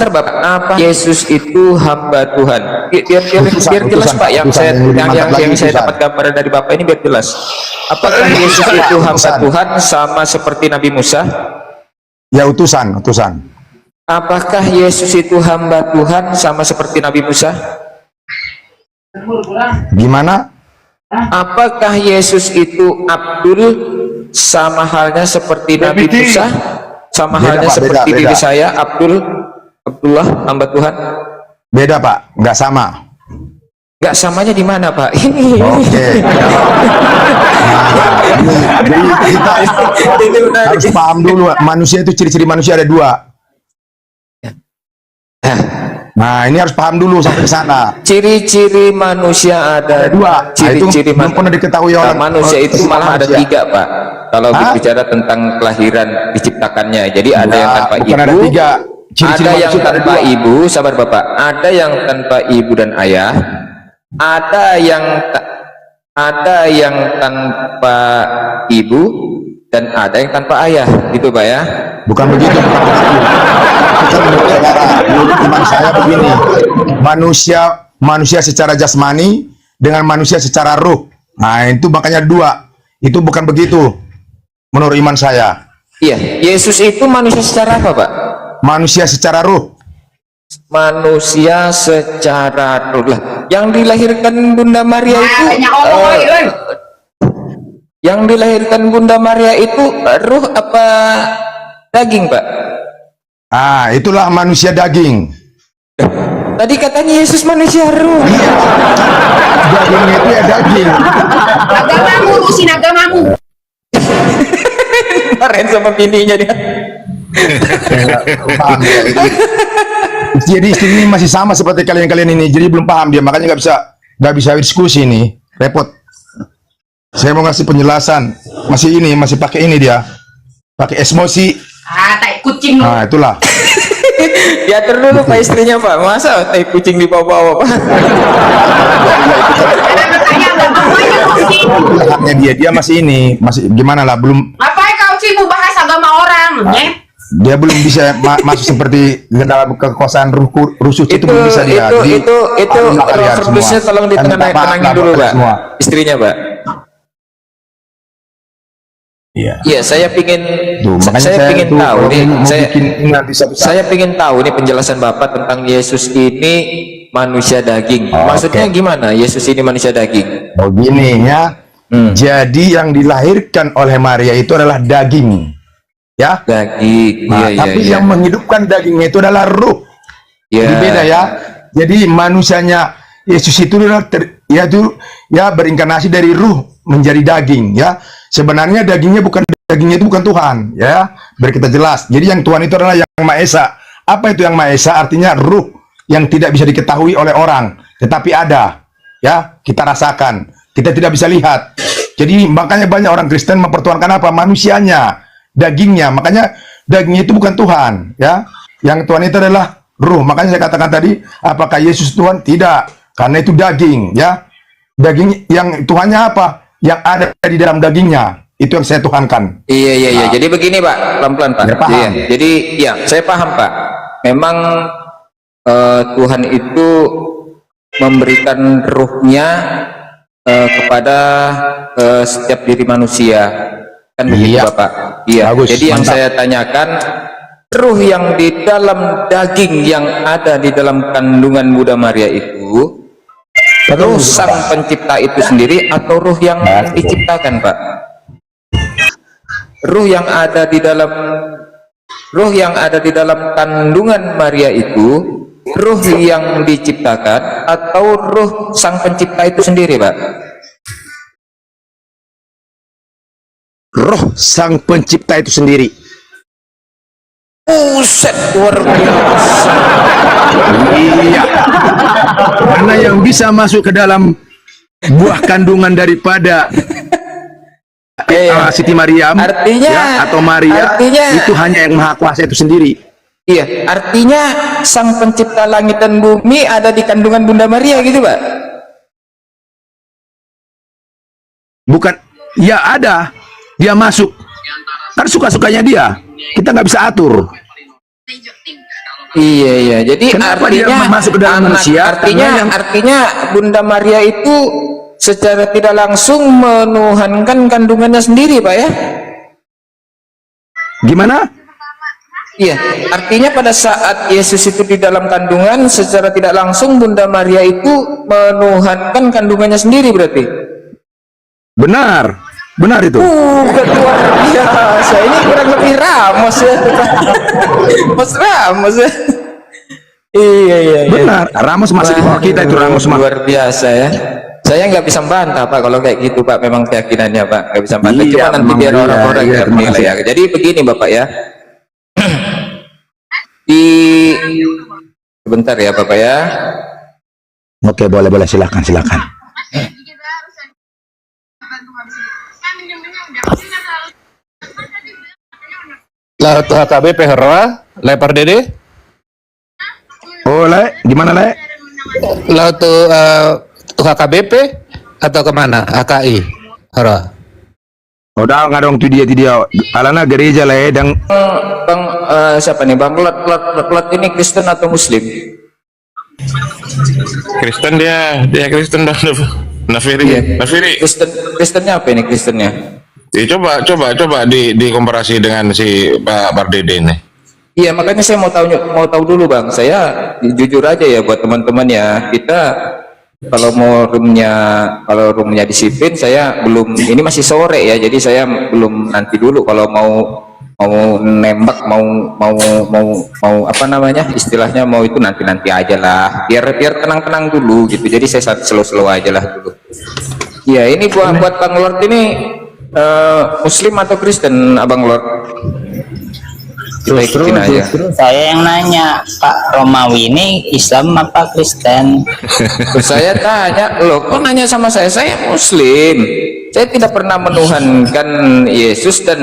sebentar Bapak, apa Yesus itu hamba Tuhan? Biar jelas Pak, yang saya dapat gambaran dari Bapak ini biar jelas. Apakah Yesus itu hamba Tuhan sama seperti Nabi Musa? Ya, utusan. Apakah Yesus itu hamba Tuhan sama seperti Nabi Musa? Gimana? Apakah Yesus itu Abdul sama halnya seperti Nabi Musa? Sama halnya Pak, seperti beda. diri saya, Abdullah, hamba Tuhan? Beda Pak, nggak sama. Nggak samanya di mana Pak? Ini. Oke. Jadi kita harus paham dulu, manusia itu ciri-ciri manusia ada dua. Nah, ini harus paham dulu sampai ke sana. Ciri-ciri manusia ada dua. Ciri-ciri belum pernah diketahui oleh manusia itu malah ada tiga Pak. Kalau bicara tentang kelahiran diciptakannya, jadi ada yang tanpa ibu, ada tiga. Ada yang tanpa ibu, sabar Bapak. Ada yang tanpa ibu dan ayah. Ada yang tanpa ibu dan ada yang tanpa ayah, gitu Pak ya? Bukan begitu. Menurut iman saya begini, manusia secara jasmani dengan manusia secara ruh. Nah, itu makanya dua. Itu bukan begitu menurut iman saya. Iya, Yesus itu manusia secara apa Pak? Manusia secara ruh. Manusia secara ruh lah. Yang dilahirkan Bunda Maria itu yang dilahirkan Bunda Maria itu ruh apa daging Pak? Ah, itulah manusia daging. Tadi katanya Yesus manusia ruh. Dagingnya itu ya daging. Agamamu, urusin agamamu. Keren sama bininya dia. Paham ya, jadi istri ini masih sama seperti kalian ini, jadi belum paham dia, makanya nggak bisa diskusi ini, repot. Saya mau ngasih penjelasan, masih pakai ini dia, pakai emosi. Tai kucing. Nah, itulah. Diatur dulu Pak istrinya Pak, masa tai kucing dibawa-bawa Pak? Haknya dia masih gimana lah, belum. Apa kau sih mau bahas agama orang? Dia belum bisa masuk seperti dalam kekuasaan rusuh itu belum bisa dia. Itu roh kudusnya tolong ditenangin dulu Pak, istrinya Pak. Iya, saya pingin tahu nih, saya pingin tahu nih penjelasan Bapak tentang Yesus ini manusia daging. Maksudnya gimana Yesus ini manusia daging? Oh gini ya. Jadi yang dilahirkan oleh Maria itu adalah daging. Ya, daging. Tapi yang menghidupkan dagingnya itu adalah ruh. Jadi beda ya. Jadi manusianya Yesus itu adalah berinkarnasi dari ruh menjadi daging ya. Sebenarnya dagingnya itu bukan Tuhan ya. Biar kita jelas. Jadi yang Tuhan itu adalah yang Maha Esa. Apa itu yang Maha Esa? Artinya ruh yang tidak bisa diketahui oleh orang, tetapi ada ya, kita rasakan, kita tidak bisa lihat. Jadi makanya banyak orang Kristen mempertuhankan apa? Manusianya, dagingnya. Makanya dagingnya itu bukan Tuhan ya. Yang Tuhan itu adalah ruh. Makanya saya katakan tadi, apakah Yesus Tuhan? Tidak, karena itu daging ya. Daging yang Tuhannya apa? Yang ada di dalam dagingnya, itu yang saya tuhankan. Iya. Jadi begini Pak, pelan-pelan Pak. Iya. Jadi ya, saya paham Pak. Memang Tuhan itu memberikan ruhnya kepada setiap diri manusia, kan begitu Bapak? Iya. Bagus, jadi yang saya tanyakan, ruh yang di dalam daging yang ada di dalam kandungan Bunda Maria itu ruh sang pencipta itu sendiri atau ruh yang diciptakan Pak? Ruh yang ada di dalam kandungan Maria itu ruh yang diciptakan atau ruh sang pencipta itu sendiri Pak? Roh sang pencipta itu sendiri. Buset, luar biasa. Iya. Karena yang bisa masuk ke dalam buah kandungan daripada Siti Maryam atau Maria, itu hanya yang Maha Kuasa itu sendiri. Iya, artinya sang pencipta langit dan bumi ada di kandungan Bunda Maria gitu Pak? Bukan, ya ada. Dia masuk. Kan suka-sukanya dia. Kita nggak bisa atur. Iya iya. Jadi Kenapa dia artinya masuk ke dalam manusia? artinya Karena yang- artinya Bunda Maria itu secara tidak langsung menuhankan kandungannya sendiri, Pak ya? Gimana? Iya, artinya pada saat Yesus itu di dalam kandungan secara tidak langsung Bunda Maria itu menuhankan kandungannya sendiri berarti. Benar. Benar itu. Berarti luar biasa. Ini kurang lebih Ramos ya. Mas Ramos ya. Iya iya iya. Benar. Ramos masih di bawah kita itu Ramos mah. Luar biasa ya. Saya nggak bisa bantah Pak kalau kayak gitu Pak, memang keyakinannya Pak nggak bisa bantah. Iya, Cuma nanti memang biar iya, orang-orang iya, yang terima menilai kasih. ya. Jadi begini Bapak ya. Di sebentar ya Bapak ya. Oke, boleh boleh silakan silakan. Lah tuh HKBP Herwa, lepar dede. Oh, Le, gimana Le? Lah tuh HKBP atau kemana? HKI Herwa. Udah nggak dong tuh dia alana gereja Le dan Bang siapa nih Bang Lot ini Kristen atau Muslim? Kristen dia Kristen dan Nafiri. Iya. Nafiri. Kristennya apa ini Kristennya? Ya, coba dikomparasi dengan si Pak Bardede ini. Iya makanya saya mau tahu dulu Bang. Saya jujur aja ya buat teman-teman ya, kita kalau roomnya disiplin saya belum, ini masih sore ya, jadi saya belum, nanti dulu kalau mau nembak mau apa namanya istilahnya, mau itu nanti aja lah, biar tenang dulu gitu. Jadi saya slow aja lah dulu. Iya ini buat Bang Lord ini Muslim atau Kristen Abang Lord? Kita ikutin aja. Saya yang nanya, Pak Romawi ini Islam apa Kristen? Terus saya tanya, loh kok nanya sama saya Muslim, saya tidak pernah menuhankan Yesus dan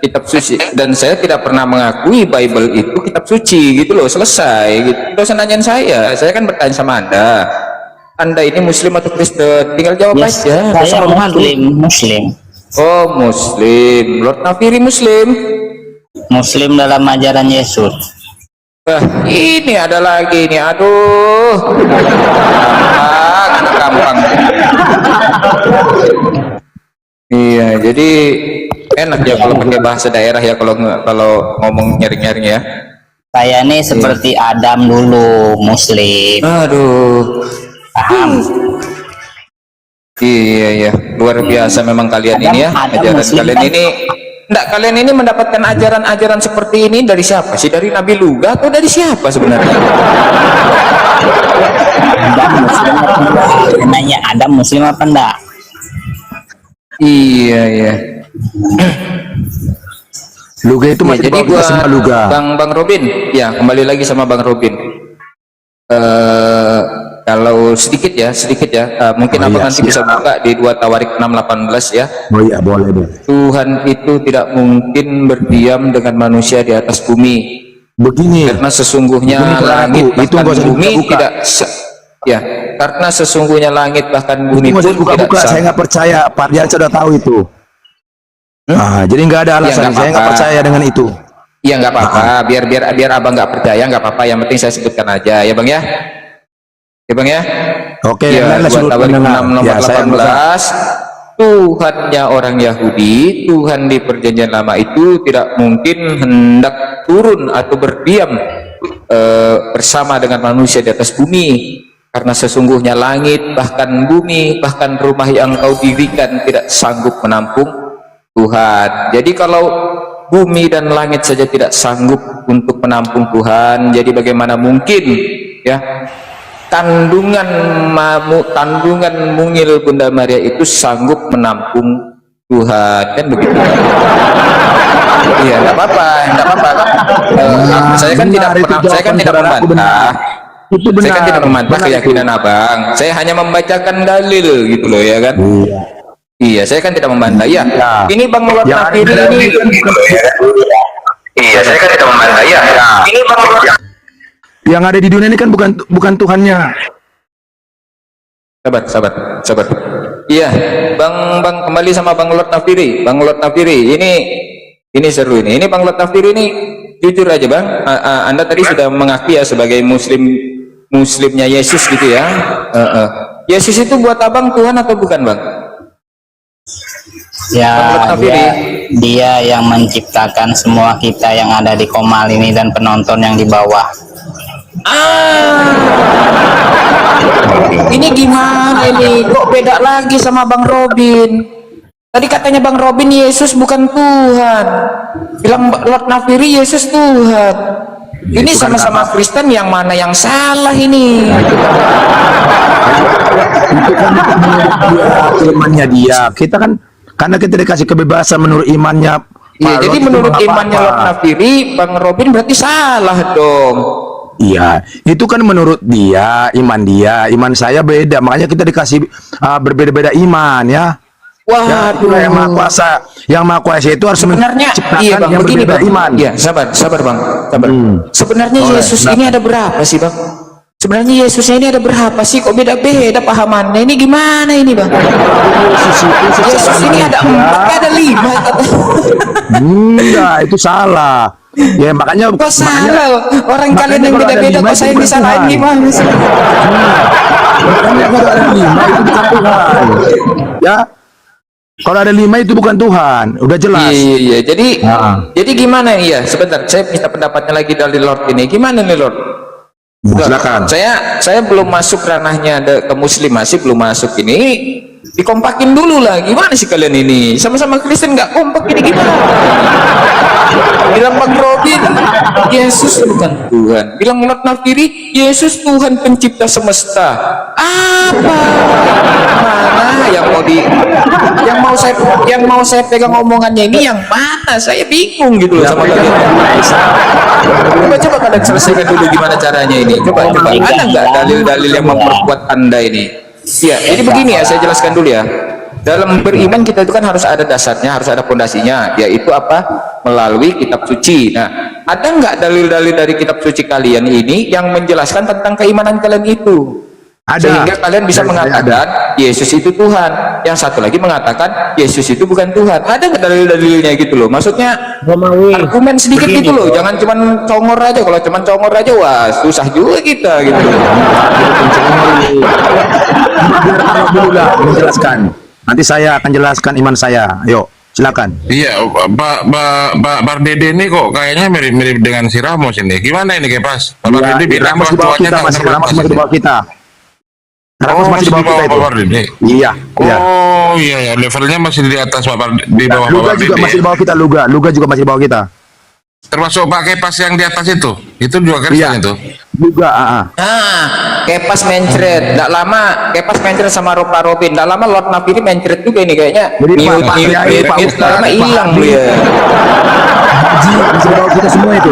kitab suci, dan saya tidak pernah mengakui Bible itu kitab suci gitu loh, selesai gitu. Tidak usah nanyain saya kan bertanya sama Anda ini Muslim atau Kristen, tinggal jawab Yes, aja. saya Nggak usah malu. Muslim. Oh Muslim, Lord Nafiri Muslim. Muslim dalam ajaran Yesus. Ini ada lagi nih, aduh, gampang. Iya, jadi enak ya kalau pakai bahasa daerah ya, kalau ngomong nyaring ya. Saya nih seperti Adam dulu, Muslim. Aduh, Paham? iya, luar biasa memang kalian ini ya, ajaran Muslim kalian kan? ini. Enggak, kalian ini mendapatkan ajaran-ajaran seperti ini dari siapa sih? Dari Nabi Luga atau dari siapa sebenarnya? Adam Muslim apa enggak? Nanya Adam Muslim apa enggak? Iya. Luga itu Ya, masih jadi bawa kita semua Luga. Bang Robin, ya kembali lagi sama Bang Robin. Kalau sedikit ya, mungkin Oh, abang iya, nanti siap. bisa buka di 2 Tawarik 6:18 ya. Oh iya, boleh. Tuhan itu tidak mungkin berdiam dengan manusia di atas bumi, Begini. karena sesungguhnya Begini, saudaraku, langit itu bahkan nggak usah bumi dibuka-buka. tidak ya, karena sesungguhnya langit bahkan bumi Itu pun tidak buka-buka, saya nggak percaya. Pak Dian sudah tahu itu. Jadi nggak ada alasan. nggak Saya nggak apa-apa. percaya dengan itu. Iya nggak apa-apa, biar abang nggak percaya nggak apa-apa, yang penting saya sebutkan aja ya Bang ya. Ya Bang ya. Oke, Ya, yang lain 2 sudut Tawarik pendengar. 6 nomor Ya, saya buka. 18. Tuhannya orang Yahudi, Tuhan di perjanjian lama itu tidak mungkin hendak turun atau berdiam bersama dengan manusia di atas bumi, karena sesungguhnya langit bahkan bumi bahkan rumah yang kau dirikan tidak sanggup menampung Tuhan. Jadi kalau bumi dan langit saja tidak sanggup untuk menampung Tuhan, jadi bagaimana mungkin ya kandungan mungil Bunda Maria itu sanggup menampung Tuhan, kan begitu. Iya, nggak apa-apa saya kan tidak membantah. Itu Saya kan tidak membantah Benar keyakinan abang, saya hanya membacakan dalil gitu loh ya kan. Iya. Iya, saya kan tidak membantah ya. Ya. Ini Bang Lord Yang Nafiri ada ini. Iya, saya kan tidak membantah ya. Ini Bang Lord. Yang ada di dunia ini kan bukan Tuhannya. Sabar. Iya, Bang kembali sama Bang Lord Nafiri. Bang Lord Nafiri, ini seru ini. Ini Bang Lord Nafiri ini jujur aja bang, Anda tadi sudah mengakui ya sebagai muslimnya Yesus gitu ya. Yesus itu buat abang Tuhan atau bukan bang? Ya, Menurut dia yang menciptakan semua kita yang ada di Komal ini dan penonton yang di bawah. Ini gimana ini? Kok beda lagi sama Bang Robin? Tadi katanya Bang Robin Yesus bukan Tuhan. Bilang Lord Nafiri Yesus Tuhan. Ini sama-sama Kristen, yang mana yang salah ini? Itu kan imannya dia. Kita kan karena kita dikasih kebebasan menurut imannya. Iya, Pak jadi Lord itu menurut nggak imannya apa-apa. Lord Nafiri, Bang Robin berarti salah dong. Iya, itu kan menurut dia, iman saya beda. Makanya kita dikasih berbeda-beda iman ya. Ya, Waduh. yang maha kuasa, itu harus Sebenarnya menciptakan iya bang, yang begini berbeda bang. iman. Iya, sabar bang, sabar. Sebenarnya Boleh, Yesus kenapa? ini ada berapa sih bang? Sebenarnya Yesusnya ini ada berapa sih? Kok beda-beda pahamannya? Ini gimana ini bang? Yesus ini ada 4, ada 5. Enggak, itu salah. Ya makanya Kok salah? Orang kalian yang kalau ada beda-beda 5 kok saya itu bukan disalahin Tuhan. gimana sih? Makanya kalau ada 5 itu bukan Tuhan. Ya. Kalau ada 5 itu bukan Tuhan, udah jelas. Iya. Nah. Jadi gimana ya? Sebentar, saya minta pendapatnya lagi dari Lord ini. Gimana nih Lord? Silakan. Saya belum masuk ranahnya ke muslim, masih belum masuk ini. Dikompakin dulu lah. Gimana sih kalian ini? Sama-sama Kristen nggak kompak ini gimana? Bilang Bang Robin, Yesus bukan Tuhan. Bilang Lord Nafiri, Yesus Tuhan pencipta semesta. Apa? Mana yang mau saya pegang omongannya ini yang mana? Saya bingung gitu loh sama kalian. Coba kalian selesaikan dulu gimana caranya ini. Coba. Ada nggak dalil-dalil yang memperkuat Anda ini? Ya, jadi begini ya, saya jelaskan dulu ya. Dalam beriman kita itu kan harus ada dasarnya, harus ada fondasinya, yaitu apa? Melalui kitab suci. Nah, ada nggak dalil-dalil dari kitab suci kalian ini yang menjelaskan tentang keimanan kalian itu? Ada. Sehingga kalian bisa mengatakan Yesus itu Tuhan. Yang satu lagi mengatakan Yesus itu bukan Tuhan. Ada nggak dalil-dalilnya gitu loh? Maksudnya argumen sedikit gitu loh. Jangan cuman congor aja. Kalau cuman congor aja, wah susah juga kita gitu. Biar dulu lah menjelaskan. Nanti saya akan jelaskan iman saya. Ayo, silakan. Iya, Pak Bardede ini kok kayaknya mirip-mirip dengan si Ramos ini. Gimana ini kayak pas? Pak Bardede bilang Ramos di bawah tuanya kita, tak masih terbatas. Ramos masih di bawah kita. Ramos masih di bawah kita Pak itu. Bardede. Iya, iya. Oh iya ya, levelnya masih di atas Pak Bardede, di bawah Pak Luga juga Bardede. masih di bawah kita, Luga juga masih di bawah kita. Termasuk Pak Kepas yang di atas itu juga Kristen itu. Juga, Nah, Kepas mencret. Nggak lama Kepas mencret sama Pak Robin. Nggak lama Lord Nafiri mencret juga ini kayaknya. Jadi Pak Kiai, Pak Nggak Ustadz, lama Pak hilang Habib, lu ya. Haji masih di bawah kita semua itu.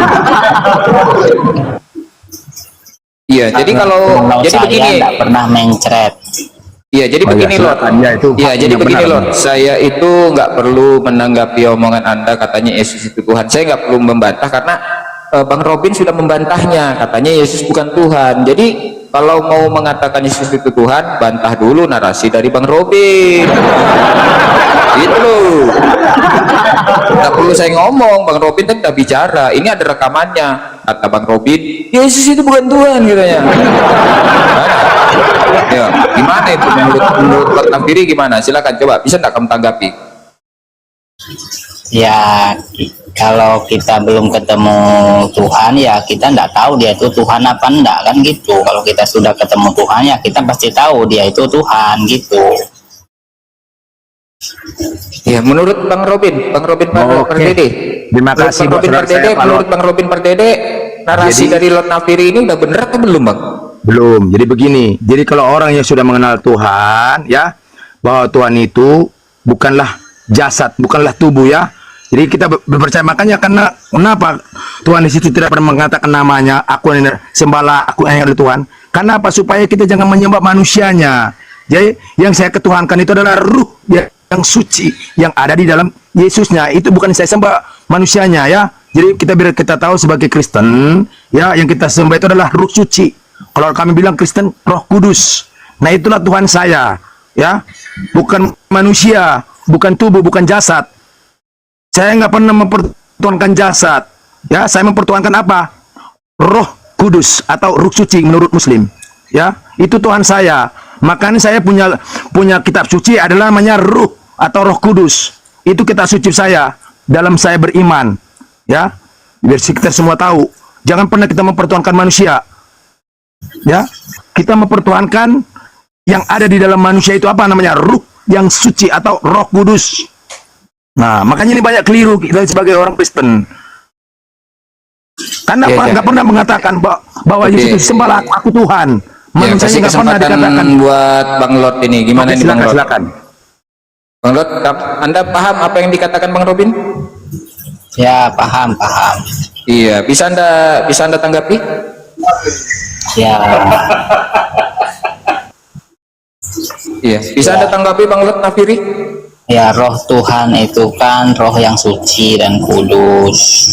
Iya, jadi kalau jadi saya begini. nggak pernah mencret. Iya, jadi begini Lord. Ya, itu Iya, jadi benar, begini benar. Lord. Saya itu nggak perlu menanggapi omongan Anda katanya Yesus itu Tuhan. Saya nggak perlu membantah karena Bang Robin sudah membantahnya. Katanya Yesus bukan Tuhan. Jadi kalau mau mengatakan Yesus itu Tuhan, bantah dulu narasi dari Bang Robin. Gitu loh. Nggak perlu saya ngomong, Bang Robin kan udah bicara. Ini ada rekamannya. Kata Bang Robin, Yesus itu bukan Tuhan katanya. Ya, gimana itu menurut Lord Nafiri gimana? Silakan coba, bisa nggak kamu tanggapi? Ya, kalau kita belum ketemu Tuhan ya kita nggak tahu dia itu Tuhan apa enggak kan gitu. Kalau kita sudah ketemu Tuhan ya kita pasti tahu dia itu Tuhan gitu. Ya, menurut Bang Robin Oke. Pardede. Terima kasih Bang Robin buat saudara Pardede, saya, Pak menurut Lord. Bang Robin Pardede, narasi Jadi- dari Lord Nafiri ini udah bener atau belum, Bang? Belum. Jadi begini. Jadi kalau orang yang sudah mengenal Tuhan, ya, bahwa Tuhan itu bukanlah jasad, bukanlah tubuh, ya. Jadi kita berpercaya, makanya karena kenapa Tuhan di situ tidak pernah mengatakan namanya, aku yang sembahlah aku yang ada Tuhan. Karena apa? Supaya kita jangan menyembah manusianya. Jadi yang saya ketuhankan itu adalah ruh yang suci yang ada di dalam Yesusnya. Itu bukan saya sembah manusianya, ya. Jadi biar kita tahu sebagai Kristen, ya, yang kita sembah itu adalah ruh suci. Kalau kami bilang Kristen, Roh Kudus. Nah, itulah Tuhan saya, ya. Bukan manusia, bukan tubuh, bukan jasad. Saya nggak pernah mempertuhankan jasad. Ya, saya mempertuhankan apa? Roh Kudus atau Ruh Suci menurut Muslim. Ya, itu Tuhan saya. Makanya saya punya kitab suci adalah namanya Ruh atau Roh Kudus. Itu kitab suci saya dalam saya beriman. Ya, biar kita semua tahu. Jangan pernah kita mempertuhankan manusia. Ya, kita mempertuhankan yang ada di dalam manusia itu apa namanya? Ruh yang suci atau Roh Kudus. Nah, makanya ini banyak keliru kita sebagai orang Kristen. Karena nggak pernah mengatakan bahwa Yesus sembahlah aku Tuhan. Ya, Manusia kasih nggak pernah kesempatan dikatakan. buat Bang Lot ini. Gimana Oke, ini Bang Lot? silakan. Bang Lot, Anda paham apa yang dikatakan Bang Robin? Ya, paham. Iya, bisa Anda tanggapi? Ya, Iya, bisa Anda tanggapi Bang Lot Nafiri? ya, roh Tuhan itu kan roh yang suci dan kudus.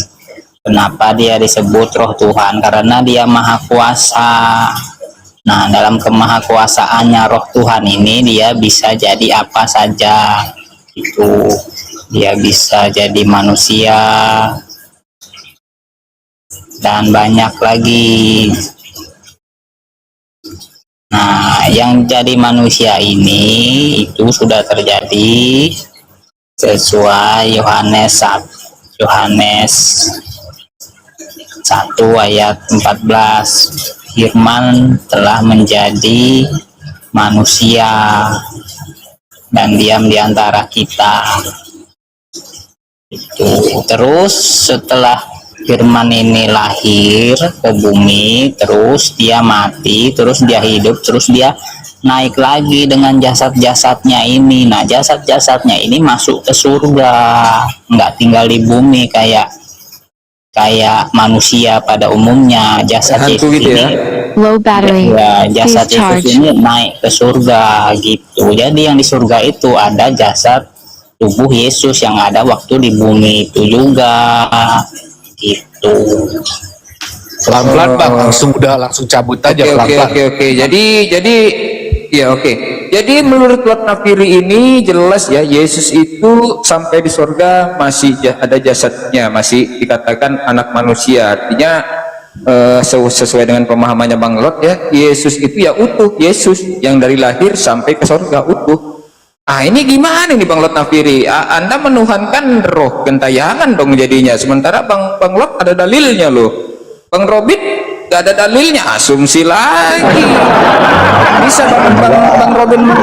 Kenapa dia disebut roh Tuhan? Karena dia maha kuasa. Nah, dalam kemahakuasaannya roh Tuhan ini dia bisa jadi apa saja. Itu dia bisa jadi manusia dan banyak lagi. Nah, yang jadi manusia ini itu sudah terjadi sesuai Yohanes 1 ayat 14. Firman telah menjadi manusia dan diam di antara kita. Itu terus setelah Firman ini lahir ke bumi, terus dia mati, terus dia hidup, terus dia naik lagi dengan jasad-jasadnya ini. Nah, jasad-jasadnya ini masuk ke surga, nggak tinggal di bumi kayak manusia pada umumnya. Jasad Hantu Yesus gitu ini, ya? Low battery. ya, jasad Please Yesus charge. ini naik ke surga gitu. Jadi yang di surga itu ada jasad tubuh Yesus yang ada waktu di bumi itu juga gitu. Pelan-pelan Bang, langsung cabut aja pelan-pelan. Oke. Jadi ya oke. Jadi menurut Lot Nafiri ini jelas ya, Yesus itu sampai di surga masih ada jasadnya, masih dikatakan anak manusia. Artinya sesuai dengan pemahamannya Bang Lot ya, Yesus itu ya utuh, Yesus yang dari lahir sampai ke surga utuh. Ah, ini gimana nih Bang Lot Nafiri? Anda menuhankan roh gentayangan dong jadinya. Sementara Bang Lot ada dalilnya loh. Bang Robin gak ada dalilnya, asumsi lagi. Bisa Bang Robin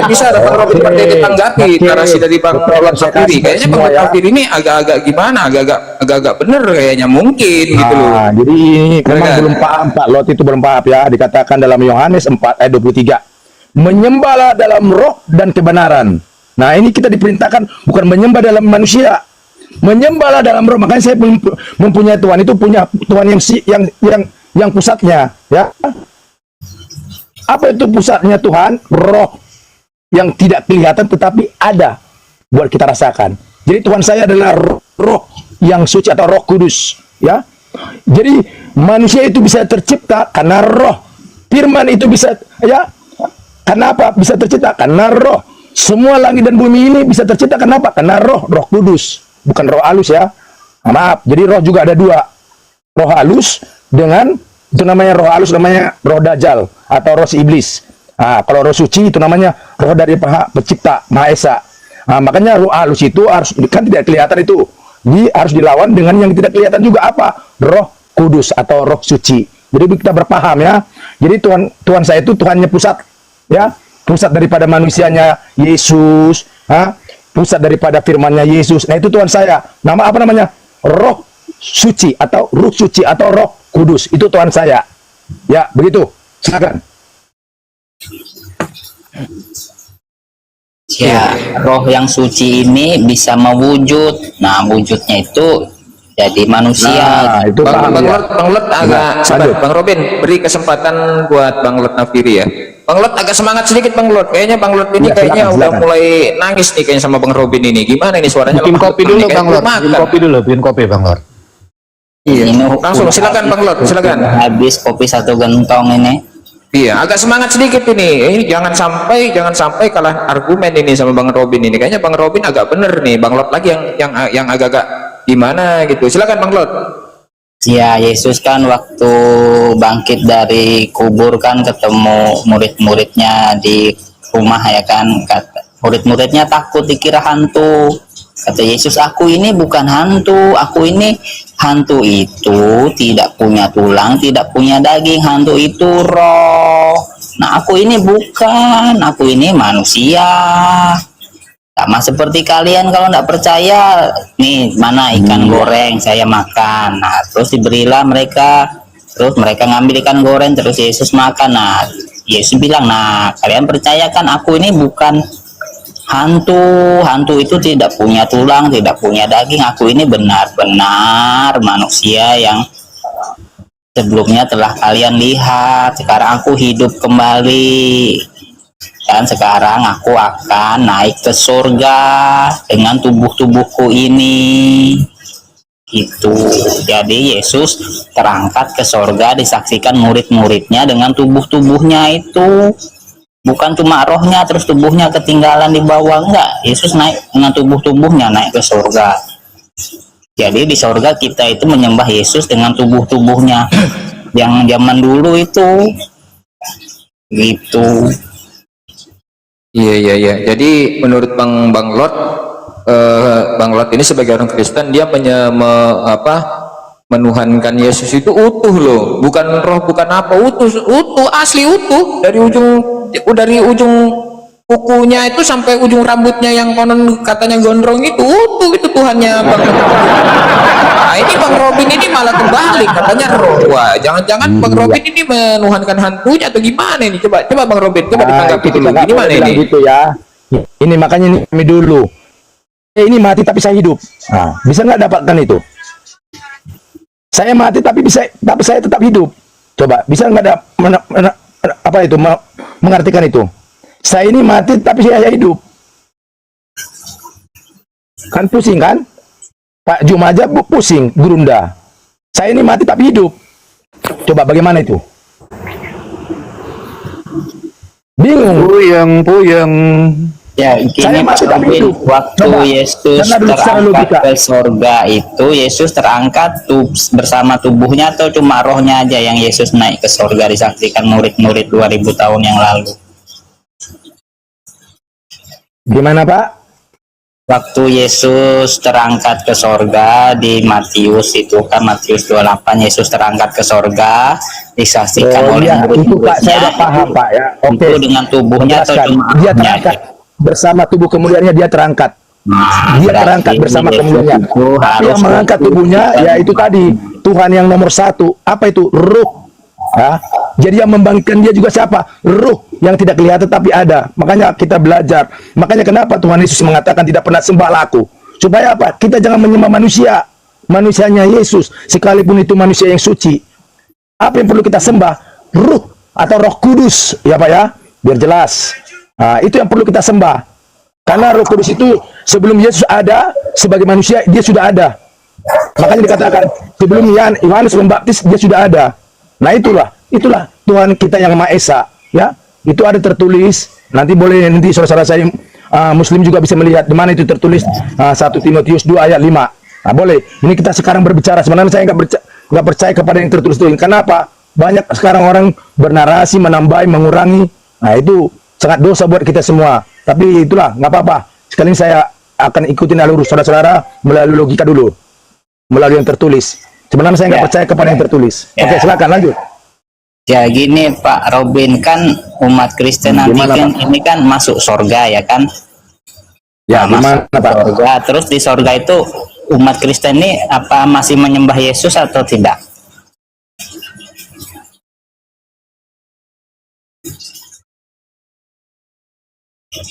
bisa Bang Robin ditanggapi narasi dari Bang Lot Nafiri. Kayaknya Bang Lot Nafiri ini agak-agak gimana, agak-agak bener kayaknya, mungkin gitu loh. Jadi memang Benar. belum paham Pak Lot itu belum paham ya. Dikatakan dalam Yohanes 4 ayat 23. Menyembahlah dalam roh dan kebenaran. Nah, ini kita diperintahkan bukan menyembah dalam manusia. Menyembahlah dalam roh. Makanya saya mempunyai Tuhan itu punya Tuhan yang pusatnya, ya. Apa itu pusatnya Tuhan? Roh yang tidak kelihatan tetapi ada buat kita rasakan. Jadi Tuhan saya adalah roh yang suci atau Roh Kudus, ya. Jadi manusia itu bisa tercipta karena roh. Firman itu bisa, ya. Kenapa bisa tercipta? Karena roh. Semua langit dan bumi ini bisa tercipta kenapa? Karena roh Kudus, bukan roh halus ya. Maaf, jadi roh juga ada dua. Roh halus dengan, itu namanya roh halus, namanya roh Dajjal atau roh si iblis. Nah, kalau roh suci itu namanya roh dari pencipta Maha Esa. Nah, makanya roh halus itu harus, kan tidak kelihatan itu. Harus dilawan dengan yang tidak kelihatan juga apa? Roh Kudus atau roh suci. Jadi kita berpaham ya. Jadi Tuhan saya itu Tuhannya pusat. Ya, pusat daripada manusianya Yesus, pusat daripada firmannya Yesus. Nah, itu Tuhan saya. Nama apa namanya? Roh Suci atau Ruh Suci atau Roh Kudus. Itu Tuhan saya. Ya, begitu. Silakan. Ya, roh yang suci ini bisa mewujud. Nah, wujudnya itu jadi manusia. Nah, itu paham Bang ya. Lot agak sabar. lanjut. Bang Robin, beri kesempatan buat Bang Lot Nafiri ya. Bang Lot agak semangat sedikit Bang Lot. Kayaknya Bang Lot ini Ya, silakan, udah silakan. mulai nangis nih kayaknya sama Bang Robin ini. Gimana ini suaranya? Bikin lemah kopi betul dulu nih, Bang kayak Lord, belum bikin makan. kopi dulu, bikin kopi Bang Lord. Iya. Ini Langsung silakan Bang Lot, silakan. Habis kopi 1 gentong ini. Iya, agak semangat sedikit ini. Ini jangan sampai kalah argumen ini sama Bang Robin ini. Kayaknya Bang Robin agak bener nih. Bang Lot lagi yang agak-agak gimana gitu. Silakan Bang Lot. Ya, Yesus kan waktu bangkit dari kubur kan ketemu murid-muridnya di rumah ya kan. Murid-muridnya takut dikira hantu. Kata Yesus, aku ini bukan hantu, aku ini hantu itu tidak punya tulang, tidak punya daging, hantu itu roh. Nah, aku ini bukan, aku ini manusia. Sama seperti kalian kalau nggak percaya, nih mana ikan goreng saya makan. Nah, terus diberilah mereka, terus mereka ngambil ikan goreng, terus Yesus makan. Nah, Yesus bilang, nah kalian percaya kan aku ini bukan hantu, hantu itu tidak punya tulang, tidak punya daging. Aku ini benar-benar manusia yang sebelumnya telah kalian lihat. Sekarang aku hidup kembali. Dan sekarang aku akan naik ke surga dengan tubuh-tubuhku ini. Itu. Jadi Yesus terangkat ke surga disaksikan murid-muridnya dengan tubuh-tubuhnya itu. Bukan cuma rohnya terus tubuhnya ketinggalan di bawah, enggak. Yesus naik dengan tubuh-tubuhnya naik ke surga. Jadi di surga kita itu menyembah Yesus dengan tubuh-tubuhnya. Yang zaman dulu itu gitu. Iya. Jadi menurut Bang Lot, Bang Lot ini sebagai orang Kristen dia menuhankan Yesus itu utuh loh, bukan roh, bukan apa, utuh asli utuh dari ujung kukunya itu sampai ujung rambutnya yang konon katanya gondrong itu utuh itu Tuhannya Bang. Nah ini Bang Robin ini malah kembali katanya roh. Wah jangan-jangan Bang Robin ini menuhankan hantunya atau gimana ini? Coba Bang Robin coba ditanggapi dulu. Gimana ini? Gitu ya. Ini makanya ini dulu. Ini mati tapi saya hidup. Nah, bisa nggak dapatkan itu? Saya mati tapi saya tetap hidup. Coba bisa nggak mengartikan itu? Saya ini mati tapi saya hidup. Kan pusing kan? Pak Jum aja pusing, gerunda. Saya ini mati tapi hidup. Coba bagaimana itu? Bingung. Puyeng. Ya, gini Pak Robin, waktu Yesus terangkat ke surga itu, Yesus terangkat bersama tubuhnya atau cuma rohnya aja yang Yesus naik ke surga disaksikan murid-murid 2000 tahun yang lalu? Gimana Pak? Waktu Yesus terangkat ke surga di Matius itu kan Matius 28, Yesus terangkat ke surga disaksikan oleh murid-muridnya. Pak, saya udah paham Pak ya. Oke. Itu dengan tubuhnya atau cuma dia rohnya? terangkat bersama tubuh kemuliaannya, dia terangkat. Nah, Dia terangkat bersama kemuliaannya. Tapi yang mengangkat tubuhnya ya itu tadi Tuhan yang nomor satu. Apa itu? Ruh. Ya. Jadi yang membangkitkan dia juga siapa? Ruh yang tidak kelihatan tapi ada. Makanya kita belajar. Makanya kenapa Tuhan Yesus mengatakan tidak pernah sembahlah aku. Supaya apa? Kita jangan menyembah manusia. Manusianya Yesus. Sekalipun itu manusia yang suci. Apa yang perlu kita sembah? Ruh atau Roh Kudus. Ya Pak ya? Biar jelas. Nah, itu yang perlu kita sembah. Karena Roh Kudus itu sebelum Yesus ada, sebagai manusia dia sudah ada. Makanya dikatakan sebelum Yohanes Pembaptis dia sudah ada. Nah itulah Tuhan kita yang Maha Esa, ya. Itu ada tertulis. Nanti saudara-saudara saya Muslim juga bisa melihat di mana itu tertulis. 1 Timotius 2 ayat 5. Nah, boleh. Ini kita sekarang berbicara. Sebenarnya saya nggak percaya kepada yang tertulis itu. Kenapa? Banyak sekarang orang bernarasi, menambahi, mengurangi. Nah itu sangat dosa buat kita semua. Tapi itulah nggak apa-apa. Sekali saya akan ikutin alur saudara-saudara melalui logika dulu, melalui yang tertulis. Sebenarnya saya nggak percaya kepada yang tertulis. Oke, silakan lanjut. Ya gini Pak Robin, kan umat Kristen nanti kan ini kan masuk surga ya kan? Ya, masuk gimana Pak? surga. Terus di surga itu umat Kristen ini apa masih menyembah Yesus atau tidak?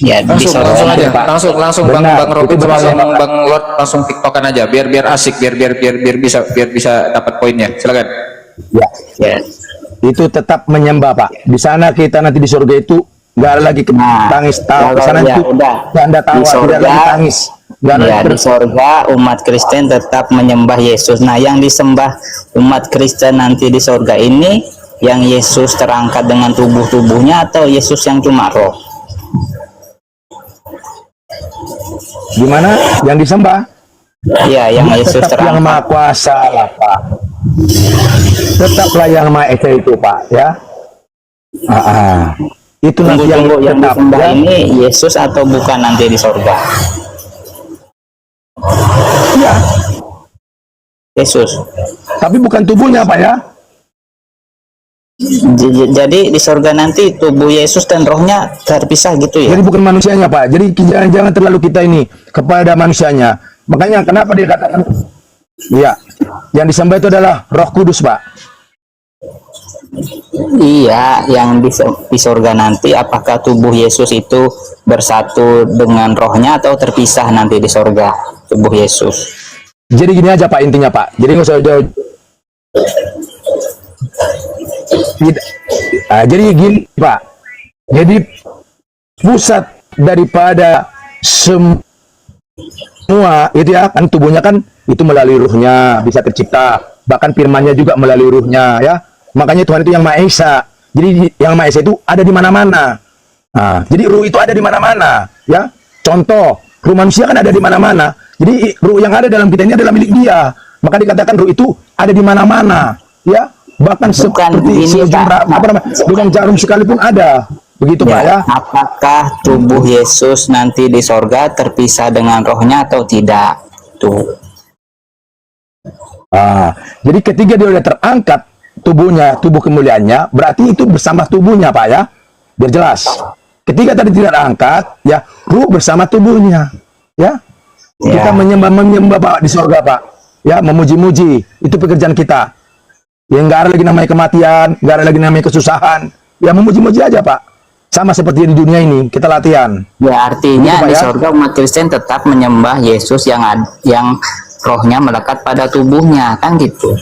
Ya di surga langsung aja, Pak. langsung Bang Robin sama Bang Lot langsung tiktokan aja, biar asik, biar bisa dapat poinnya. Silakan. Ya. Itu tetap menyembah Pak. Di sana kita nanti di surga itu nggak ada lagi tangis tawa. Di sana itu tanda tawa, tidak lagi tangis. Ya, di surga umat Kristen tetap menyembah Yesus. Nah, yang disembah umat Kristen nanti di surga ini yang Yesus terangkat dengan tubuh-tubuhnya atau Yesus yang cuma roh? Gimana? Yang disembah? Iya, yang Yesus tetap yang terangkat. Maha Kuasa lah Pak. Tetaplah yang Maha Esa itu Pak ya. Itu nanti Tunggu-tunggu yang tetap disembah ya. ini Yesus atau bukan nanti di sorga? Iya, Yesus. tapi bukan tubuhnya Pak ya. Jadi di sorga nanti tubuh Yesus dan rohnya terpisah gitu ya? Jadi bukan manusianya Pak. Jadi jangan terlalu kita ini kepada manusianya. Makanya kenapa dia katakan iya, yang disembah itu adalah Roh Kudus Pak. Iya, yang di sorga nanti apakah tubuh Yesus itu bersatu dengan rohnya atau terpisah nanti di sorga tubuh Yesus? Jadi gini aja Pak intinya Pak. Jadi nggak usah jauh. Jadi gini Pak. Jadi pusat daripada semua itu ya kan tubuhnya kan itu melalui ruhnya bisa tercipta. Bahkan firmannya juga melalui ruhnya ya. Makanya Tuhan itu yang Maha Esa. Jadi yang Maha Esa itu ada di mana-mana. Nah, jadi ruh itu ada di mana-mana ya. Contoh, ruh manusia kan ada di mana-mana. Jadi ruh yang ada dalam kita ini adalah milik Dia. Maka dikatakan ruh itu ada di mana-mana ya. Bahkan seperti sejumlah lubang jarum sekalipun ada. Begitu Pak ya. Apakah tubuh Yesus nanti di sorga terpisah dengan rohnya atau tidak? Tuh. Jadi ketika dia sudah terangkat tubuhnya, tubuh kemuliaannya, berarti itu bersama tubuhnya Pak ya. Biar jelas. Ketika tadi tidak terangkat, ya ruh bersama tubuhnya. Ya. Kita menyembah Pak di sorga Pak. Ya, memuji-muji. Itu pekerjaan kita. Ya nggak ada lagi namanya kematian, nggak ada lagi namanya kesusahan. Ya memuji-muji aja Pak. Sama seperti di dunia ini kita latihan. Ya artinya Begitu, Pak, di ya? sorga umat Kristen tetap menyembah Yesus yang rohnya melekat pada tubuhnya kan gitu.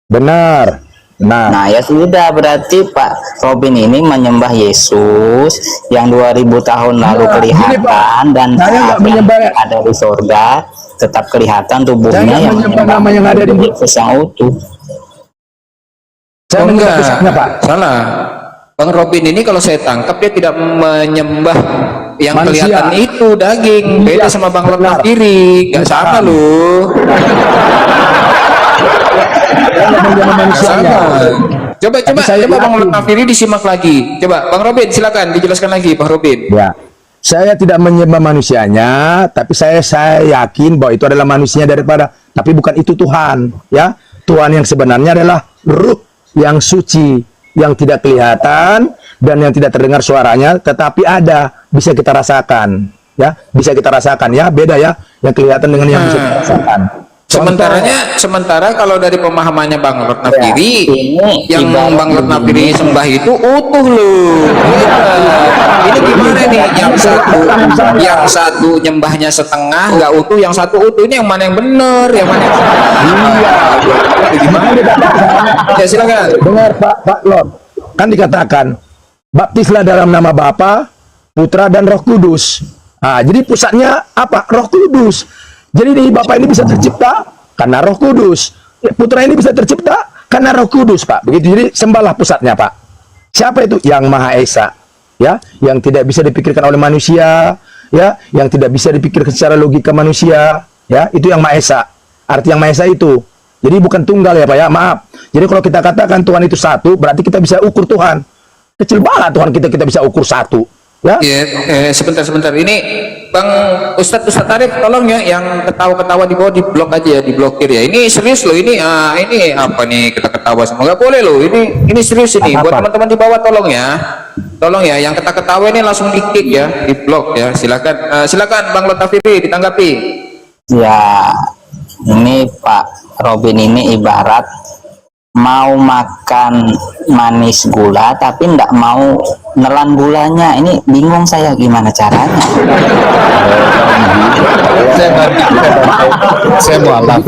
Benar. Nah ya sudah berarti Pak Robin ini menyembah Yesus yang 2000 tahun lalu Nah, kelihatan gini, Pak. dan Saya nggak menyembah ada di sorga tetap kelihatan tubuhnya Saya yang menyembah nama yang ada di Yesus yang utuh. Saya menyembah pusatnya Pak. Salah. Bang Robin ini kalau saya tangkap dia tidak menyembah yang Manusia. kelihatan itu daging. Beda Iya, sama Bang Lot benar. Nafiri. Gak sama loh. Saya nggak menyembah manusianya. Coba saya Bang yakin. Lot Nafiri disimak lagi. Coba Bang Robin silakan dijelaskan lagi Bang Robin. Ya. Saya tidak menyembah manusianya, tapi saya yakin bahwa itu adalah manusia daripada, tapi bukan itu Tuhan, ya. Tuhan yang sebenarnya adalah ruh yang suci, yang tidak kelihatan dan yang tidak terdengar suaranya, tetapi ada, bisa kita rasakan, ya. Bisa kita rasakan ya, beda ya, yang kelihatan dengan yang bisa kita rasakan. Sementara kalau dari pemahamannya Bang Lot Nafiri, ini yang ibarat Bang Lot Nafiri sembah itu utuh loh. Ini gimana nih? Yang satu nyembahnya setengah, nggak utuh. Yang satu utuh. Ini yang mana yang benar? Yang mana? Gimana? Ya silakan. Dengar Pak Lot, kan dikatakan baptislah dalam nama Bapa, Putra dan Roh Kudus. Jadi pusatnya apa? Roh Kudus. Jadi di Bapa ini bisa tercipta karena Roh Kudus. Putra ini bisa tercipta karena Roh Kudus, Pak. Begitu. Jadi sembahlah pusatnya, Pak. Siapa itu? Yang Maha Esa, ya, yang tidak bisa dipikirkan oleh manusia, ya, yang tidak bisa dipikirkan secara logika manusia, ya, itu yang Maha Esa. Arti yang Maha Esa itu. Jadi bukan tunggal ya, Pak ya. Maaf. Jadi kalau kita katakan Tuhan itu satu, berarti kita bisa ukur Tuhan. Kecil banget Tuhan kita bisa ukur satu. Ya. Sebentar. Ini Bang Ustadz Arif tolong ya, yang ketawa-ketawa di bawah diblok aja ya, diblokir ya. Ini serius loh, ini apa nih kita ketawa semua nggak boleh loh. Ini serius ini. Buat teman-teman di bawah tolong ya, yang ketawa ini langsung di kick ya, diblok ya. Silakan Bang Lot Nafiri ditanggapi. Ya, ini Pak Robin ini ibarat mau makan manis gula tapi enggak mau nelan gulanya. Ini bingung saya gimana caranya. Saya mualaf.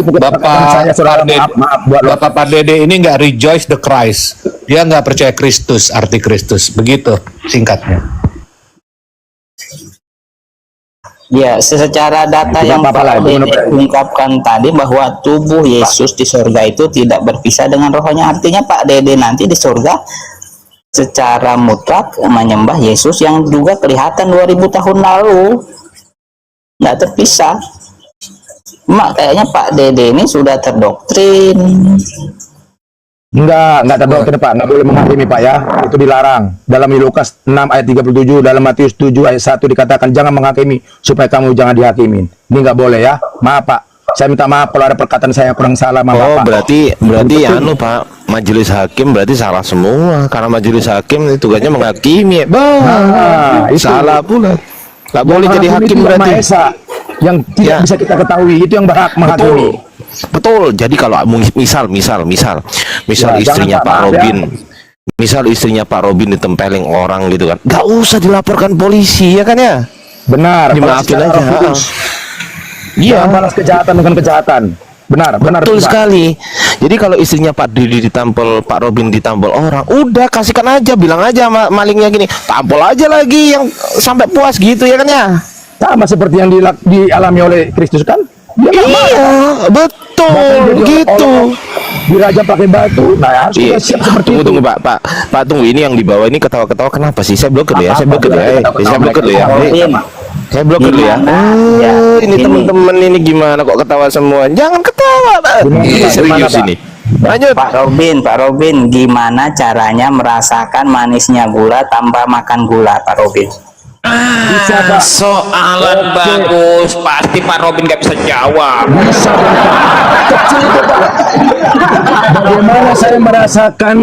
Saya saudara, maaf buat Lot. Bapak Pak Dede ini nggak rejoice the Christ. Dia nggak percaya Kristus, arti Kristus. Begitu singkatnya. Ya, secara data yang Pak Robin ungkapkan tadi bahwa tubuh Yesus di surga itu tidak berpisah dengan rohnya. Artinya Pak Dede nanti di surga secara mutlak menyembah Yesus yang juga kelihatan 2000 tahun lalu, nggak terpisah. Mak kayaknya Pak Dede ini sudah terdoktrin. Enggak terdoktrin Pak, enggak boleh menghakimi Pak ya. Itu dilarang. Dalam Lukas 6 ayat 37, dalam Matius 7 ayat 1 dikatakan jangan menghakimi supaya kamu jangan dihakimin. Ini enggak boleh ya. Maaf Pak. Saya minta maaf kalau ada perkataan saya kurang salah sama Oh, Bapak. berarti anu Pak, majelis hakim berarti salah semua karena majelis hakim itu tugasnya menghakimi. Nah, itu. Salah pula. Gak boleh jadi hakim Yang Maha berarti. Esa, yang tidak Ya. bisa kita ketahui, itu yang berhak menghakimi. Betul. Jadi kalau misal Ya, istrinya jangan, Pak maaf, Robin, misal istrinya Pak Robin ditempelin orang gitu kan, gak usah dilaporkan polisi ya kan ya? Benar. Dimaafin Kalau secara aja. roh kudus, Iya. jangan balas kejahatan dengan kejahatan. Benar. Betul Pak. sekali. Jadi kalau istrinya Pak Didi ditampol, Pak Robin ditampol orang, udah kasihkan aja, bilang aja sama malingnya gini, tampol aja lagi yang sampai puas gitu ya kan ya? Sama seperti yang dialami oleh Kristus kan? Dia nggak marah. Iya, betul Bahkan jadi gitu. Dirajam pakai batu. Nah, harus Iya. kita siap seperti itu. Tunggu Pak tunggu, ini yang di bawah ini ketawa-ketawa kenapa sih? Saya blokir dulu ya, saya blokir dulu ya. Saya blokir dulu ya. Robin, Saya blokir dulu ya. Ya, Ini teman-teman ini gimana kok ketawa semua? Jangan ketawa, Pak. Gimana, Ini Pak? serius Gimana, ini. Lanjut. Pak Robin, gimana caranya merasakan manisnya gula tanpa makan gula, Pak Robin? Bisa, Pak. Soalan Oke. bagus, pasti Pak Robin nggak bisa jawab. Bisa, Pak. Kecil itu, Pak. Bagaimana saya merasakan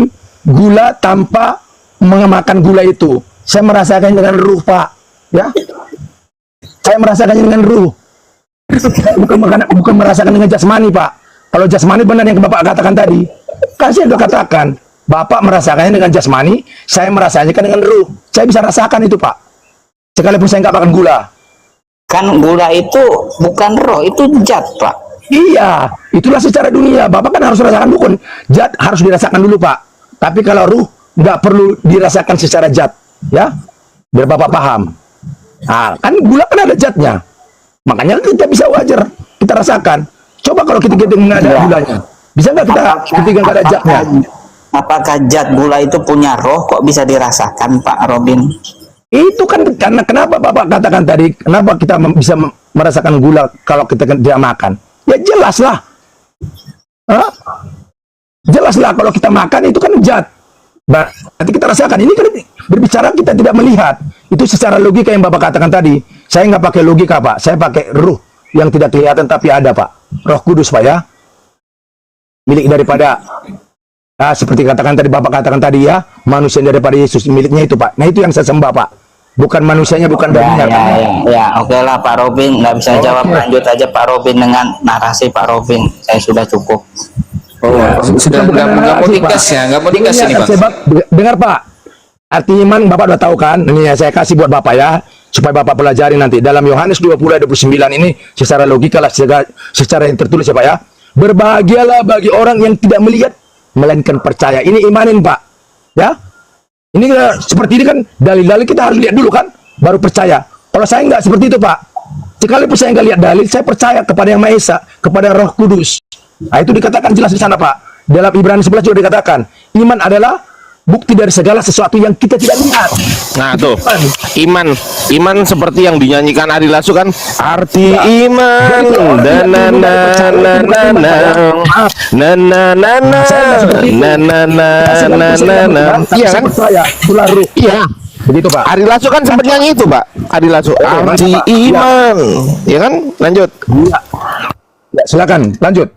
gula tanpa memakan gula itu? Saya merasakannya dengan ruh, Pak. Ya. Saya merasakannya dengan ruh. Bukan merasakan dengan jasmani, Pak. Kalau jasmani benar yang Bapak katakan tadi. Kan saya sudah katakan, Bapak merasakannya dengan jasmani, saya merasakannya dengan ruh. Saya bisa rasakan itu, Pak. Sekalipun saya nggak makan gula. Kan gula itu bukan roh, itu zat, Pak. Iya, itulah secara dunia. Bapak kan harus rasakan dukun. Zat harus dirasakan dulu, Pak. Tapi kalau ruh nggak perlu dirasakan secara zat, ya. Biar Bapak paham. Nah, kan gula kan ada zatnya. Makanya kita bisa wajar kita rasakan. Coba kalau kita nggak ada gulanya, bisa nggak kita ketika nggak ada zatnya? Apakah zat gula itu punya roh? Kok bisa dirasakan, Pak Robin? Itu kan karena kenapa Bapak katakan tadi, kenapa kita bisa merasakan gula kalau kita tidak makan? Ya jelaslah. Hah? Jelaslah kalau kita makan itu kan zat. Nah, nanti kita rasakan. Ini kan berbicara kita tidak melihat. Itu secara logika yang Bapak katakan tadi. Saya nggak pakai logika, Pak. Saya pakai ruh yang tidak kelihatan tapi ada, Pak. Roh Kudus, Pak ya. Milik daripada seperti katakan tadi Bapak katakan tadi ya, manusia daripada Yesus, miliknya itu, Pak. Nah, itu yang saya sembah, Pak. Bukan manusianya, bukan dagingnya. Ya, oke lah Pak Robin, nggak bisa jawab, lanjut aja Pak Robin dengan narasi Pak Robin. Saya sudah cukup. Sudah nggak mau dikas ya, nggak mau dikas ini, Bang. Sebab, dengar Pak, arti iman Bapak udah tahu kan? Ini ya, saya kasih buat Bapak ya, supaya Bapak pelajari nanti. Dalam Yohanes 20 ayat 29 ini, secara logika lah, secara yang tertulis ya Pak ya. Berbahagialah bagi orang yang tidak melihat, melainkan percaya. Ini imanin Pak, ya. Ini seperti ini kan, dalil-dalil kita harus lihat dulu kan, baru percaya. Kalau saya nggak seperti itu Pak, sekalipun saya nggak lihat dalil, saya percaya kepada Yang Maha Esa, kepada Roh Kudus. Nah, itu dikatakan jelas di sana Pak. Dalam Ibrani 11 juga dikatakan, iman adalah bukti dari segala sesuatu yang kita tidak lihat. Nah tuh, iman seperti yang dinyanyikan Ari Lasso kan, arti iman dan iya kan? Percaya, itulah ruh. Iya, Begitu Pak. Ari Lasso kan sempat nyanyi itu Pak, Ari Lasso, arti Pak. iman, ya kan? Lanjut. Ya, silakan lanjut.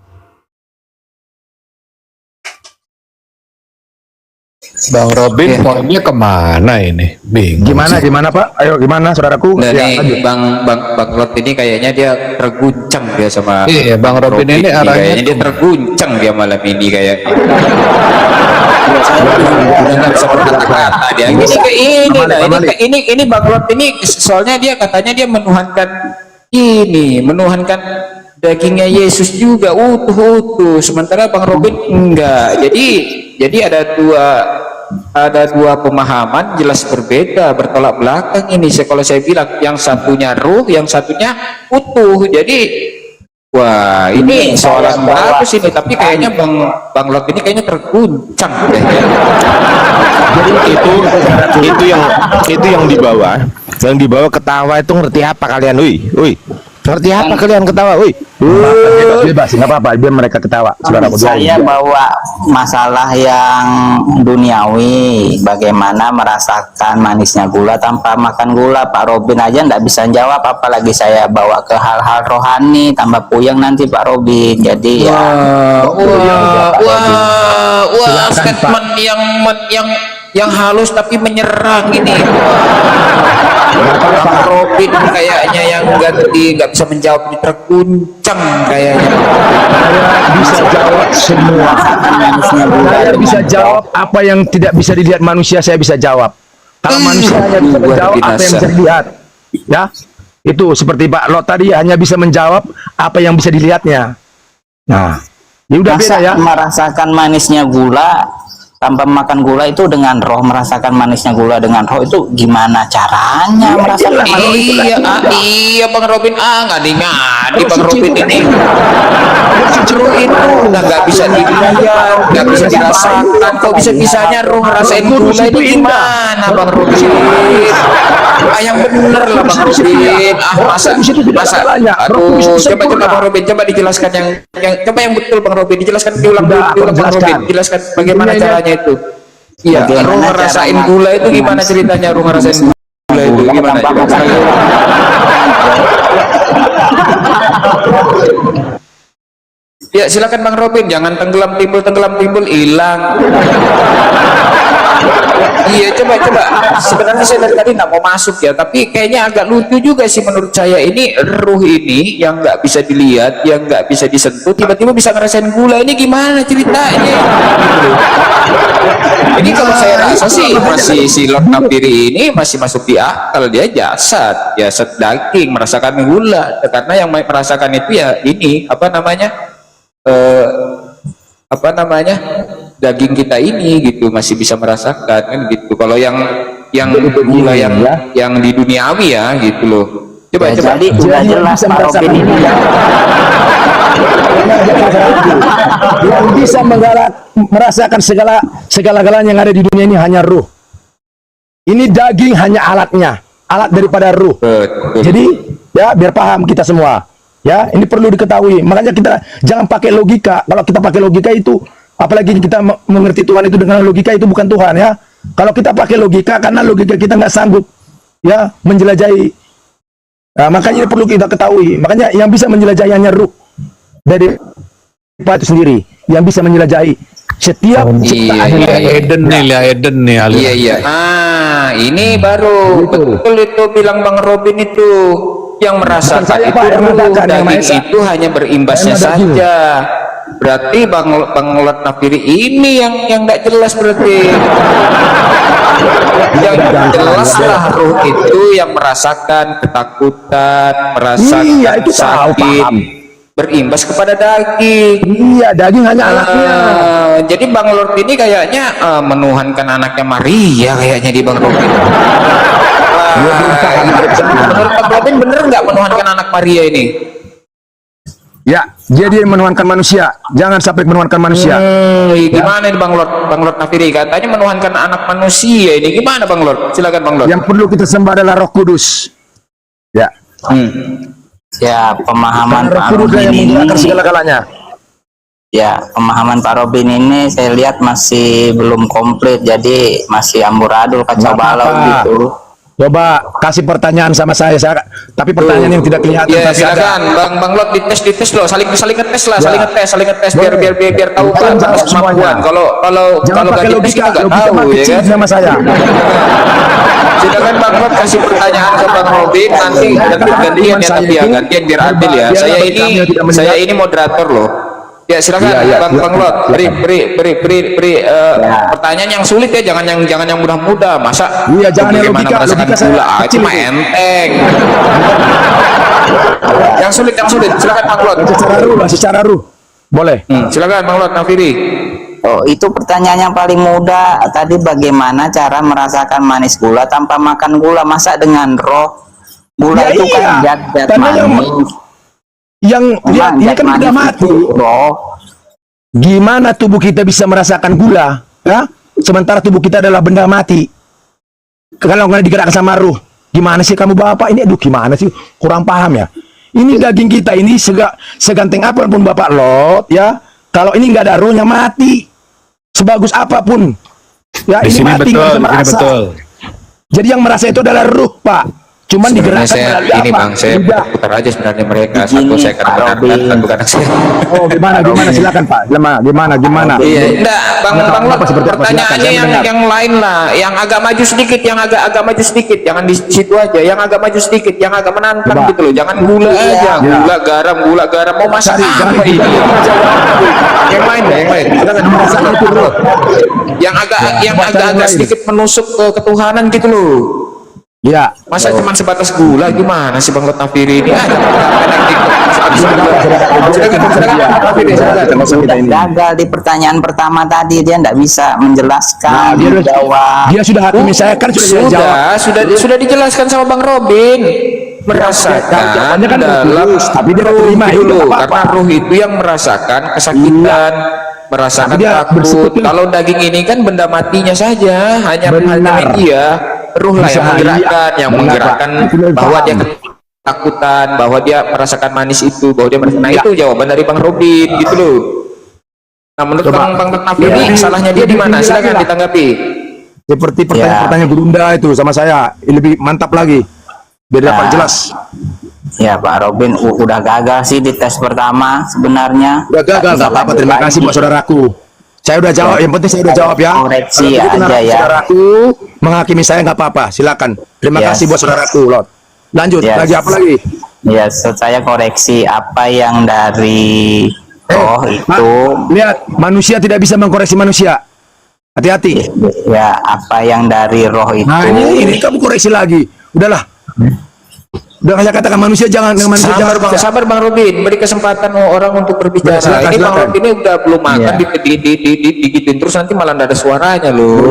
Bang Robin poinnya kemana ini? Bingung. Gimana Pak? Ayo gimana saudaraku? Nah, Ya, lanjut. nih Bang Lot ini kayaknya dia terguncang dia sama Iya, Bang Robin ini arahnya kayaknya dia terguncang dia malam ini kayak. Udah nggak bisa berkata-kata dia. Ini Bang Lot ini soalnya dia katanya dia menuhankan dagingnya Yesus juga utuh. Sementara Bang Robin enggak. Jadi ada dua pemahaman jelas berbeda, bertolak belakang ini. Kalau saya bilang yang satunya ruh, yang satunya utuh. Jadi wah, ini soalan bagus ini, tapi kayaknya Bang Lot ini kayaknya terguncang deh ya. Jadi itu yang di bawah ketawa itu ngerti apa kalian? Wih, Seperti apa kalian ketawa? Woi. Bebas, nggak apa-apa, biar mereka ketawa. Saudara Saya bawa masalah yang duniawi, bagaimana merasakan manisnya gula tanpa makan gula. Pak Robin aja nggak bisa jawab, apalagi saya bawa ke hal-hal rohani, tambah puyeng nanti Pak Robin. Jadi ya, wah, statement yang halus tapi menyerang ini. Bang Robin kayaknya yang nggak bisa menjawab, ini terguncang kayaknya. Saya bisa jawab semua. Saya bisa jawab apa yang tidak bisa dilihat manusia, saya bisa jawab. Kalau manusia hanya bisa menjawab apa yang bisa dilihat, ya itu seperti Pak Lot tadi hanya bisa menjawab apa yang bisa dilihatnya. Nah, ya udah beda ya. merasakan manisnya gula tanpa makan gula itu dengan roh, merasakan manisnya gula dengan roh itu gimana caranya merasakan? Iya Bang Robin, ngadi Bang Robin ini. Justru itu nggak bisa dilihat, nggak bisa dirasakan. Kok bisa-bisanya roh ngerasain gula itu gimana Bang Robin? Yang bener lah Bang Robin. Masa. Aduh, coba Bang Robin, coba dijelaskan coba yang betul Bang Robin, dijelaskan diulang Bang Robin, jelaskan bagaimana caranya itu. Iya, roh ngerasain gula itu gimana ceritanya? Roh ngerasain gula itu gimana? Ya silakan Bang Robin, jangan tenggelam timbul hilang. Iya, coba. Sebenarnya saya dari tadi nggak mau masuk ya, tapi kayaknya agak lucu juga sih menurut saya. Ini ruh ini yang nggak bisa dilihat, yang nggak bisa disentuh, tiba-tiba bisa ngerasain gula. Ini gimana ceritanya? Ini kalau saya rasa sih masih si Lord Nafiri ini masih masuk di akal. Dia jasad daging merasakan gula, karena yang merasakan itu ya ini apa namanya daging kita ini gitu masih bisa merasakan kan gitu. Kalau yang gula yang di duniawi ya gitu loh. Coba. Jadi udah jelas Pak Robin ini ya. Yang bisa merasakan segala-galanya yang ada di dunia ini hanya ruh. Ini daging hanya alat daripada ruh. Betul. Jadi ya biar paham kita semua. Ya, ini perlu diketahui. Makanya kita jangan pakai logika. Kalau kita pakai logika itu, apalagi kita mengerti Tuhan itu dengan logika, itu bukan Tuhan ya. Kalau kita pakai logika, karena logika kita nggak sanggup ya menjelajahi. Nah, makanya ini perlu kita ketahui. Makanya yang bisa menjelajahi hanya ruh dari itu sendiri, yang bisa menjelajahi setiap ciptaan. Eden nih. Iya. Ini baru betul itu bilang Bang Robin itu. Yang merasakan itu daging itu hanya berimbasnya saja. Berarti Bang Lord Nafiri ini yang nggak jelas berarti. Yang jelas lah ruh itu yang merasakan ketakutan, merasakan sakit, berimbas kepada daging. Iya, daging hanya alatnya. Jadi Bang Lord ini kayaknya menuhankan anaknya Maria kayaknya di Bang Robin. Menurut Bang Robin bener nggak menuhankan anak Maria ini? Ya, dia menuhankan manusia. Jangan sampai menuhankan manusia. Gimana ini Bang Lord Nafiri? Katanya menuhankan anak manusia ini. Gimana Bang Lord? Silakan Bang Lord. Yang perlu kita sembah adalah Roh Kudus. Ya. Ya, pemahaman Pak Robin ini segala-galanya. Ya, pemahaman Pak Robin ini saya lihat masih belum komplit, jadi masih amburadul, kacau balau gitu. Coba kasih pertanyaan sama saya tapi pertanyaan yang tidak kelihatan. Ya, silakan Bang Lot dites loh, saling ngetes lah, saling ngetes biar tahu batas kemampuan. Kalau nggak dites kita nggak tahu ya kan. Sama saya. Silakan Bang Lot kasih pertanyaan ke Bang Robin, nanti gantian ya, tapi ya gantian biar adil ya. Saya ini moderator loh. Ya silakan Bang Lot, beri pertanyaan yang sulit ya, jangan yang mudah-mudah. Masa iya, jangan yang logika gula cuma enteng. Yang sulit silakan Bang Lot. Secara ruh boleh. Silakan Bang Lot Nafiri. Oh, itu pertanyaan yang paling mudah tadi, bagaimana cara merasakan manis gula tanpa makan gula? Masa dengan roh? Gula itu kan zat manis. Yang lihat ini kan udah mati. Gimana tubuh kita bisa merasakan gula? Ya? Sementara tubuh kita adalah benda mati. Kalau nggak digerakkan sama ruh, gimana sih kamu Bapak ini? Aduh, gimana sih? Kurang paham ya. Ini daging kita ini seganteng apapun Bapak Lot, ya. Kalau ini nggak ada rohnya mati. Sebagus apapun. Ya, Di ini sini mati, nggak betul, bisa di sini merasa. betul. Jadi yang merasa itu adalah ruh, Pak. Cuman Sebenarnya digerakkan saya melalui ini apa? bang, saya Lidah. putar aja sebenarnya mereka. Satu Begini, saya akan Pak benarkan, Robin. satu anak saya. Oh, gimana silakan Pak. Gimana? Iya, enggak, bang Lot, Apa, seperti apa? pertanyaannya Silakan, saya mendengar. yang lain lah, yang agak maju sedikit, yang agak maju sedikit, jangan di situ aja, yang agak maju sedikit, yang agak menantang Coba. gitu loh, jangan gula aja, gula garam, mau masak Cari, jangan apa ini? Yang lain, silakan. Merasakan itu ruh. Yang yang agak-agak lain. sedikit menusuk ke ketuhanan gitu loh. Ya. Masa cuma sebatas gula gimana sih Bang Lot Nafiri ini? Silakan Nafiri, silakan. Gagal di pertanyaan pertama tadi, dia tidak bisa menjelaskan. Nah, dia jawab. Dia sudah hakimi saya kan sudah jawab. Sudah dijelaskan sama Bang Robin. Merasakan jawabannya kan dalam tulus, tapi dia ruh terima itu itu loh, apa-apa. karena ruh itu yang merasakan kesakitan, merasakan Tapi dia takut. bersekutu. Kalau daging ini kan benda matinya saja, hanya Benar. dia, ruh lah yang Bisa, menggerakkan, iya. Benar, Pak. Itu lebih bahwa dia paham. ketakutan, bahwa dia merasakan manis itu, bahwa dia merasakan. Nah, Iya. itu jawaban dari Bang Robin gitu loh. Nah, menurut Coba. Bang Nafiri, Iya. salahnya dia di mana? Silakan Iya. ditanggapi. Seperti Ya. pertanyaan Gurunda itu sama saya, lebih mantap lagi. Biar dapat Ya. jelas. Ya Pak Robin udah gagal sih di tes pertama sebenarnya. Udah gagal, nggak apa-apa. Terima kasih buat saudaraku. Saya udah jawab. Yang penting saya udah jawab ya. Koreksi Kalau begitu, aja ya. Saudaraku menghakimi saya nggak apa-apa. Silakan. Terima Yes. kasih buat saudaraku, Lot. Lanjut. Yes. Lagi apa lagi? Ya, saya koreksi apa yang dari roh itu. Pak, lihat, manusia tidak bisa mengkoreksi manusia. Hati-hati. Ya, apa yang dari roh itu. Nah, ini kamu koreksi lagi. Udahlah. Udah saya katakan manusia jangan manusia Sabar jangan bang, bisa. sabar Bang Robin, beri kesempatan orang untuk berbicara. Ya, silakan, Ini Bang silakan. Robin ini udah belum makan, Ya. digituin terus nanti malah nggak ada suaranya loh.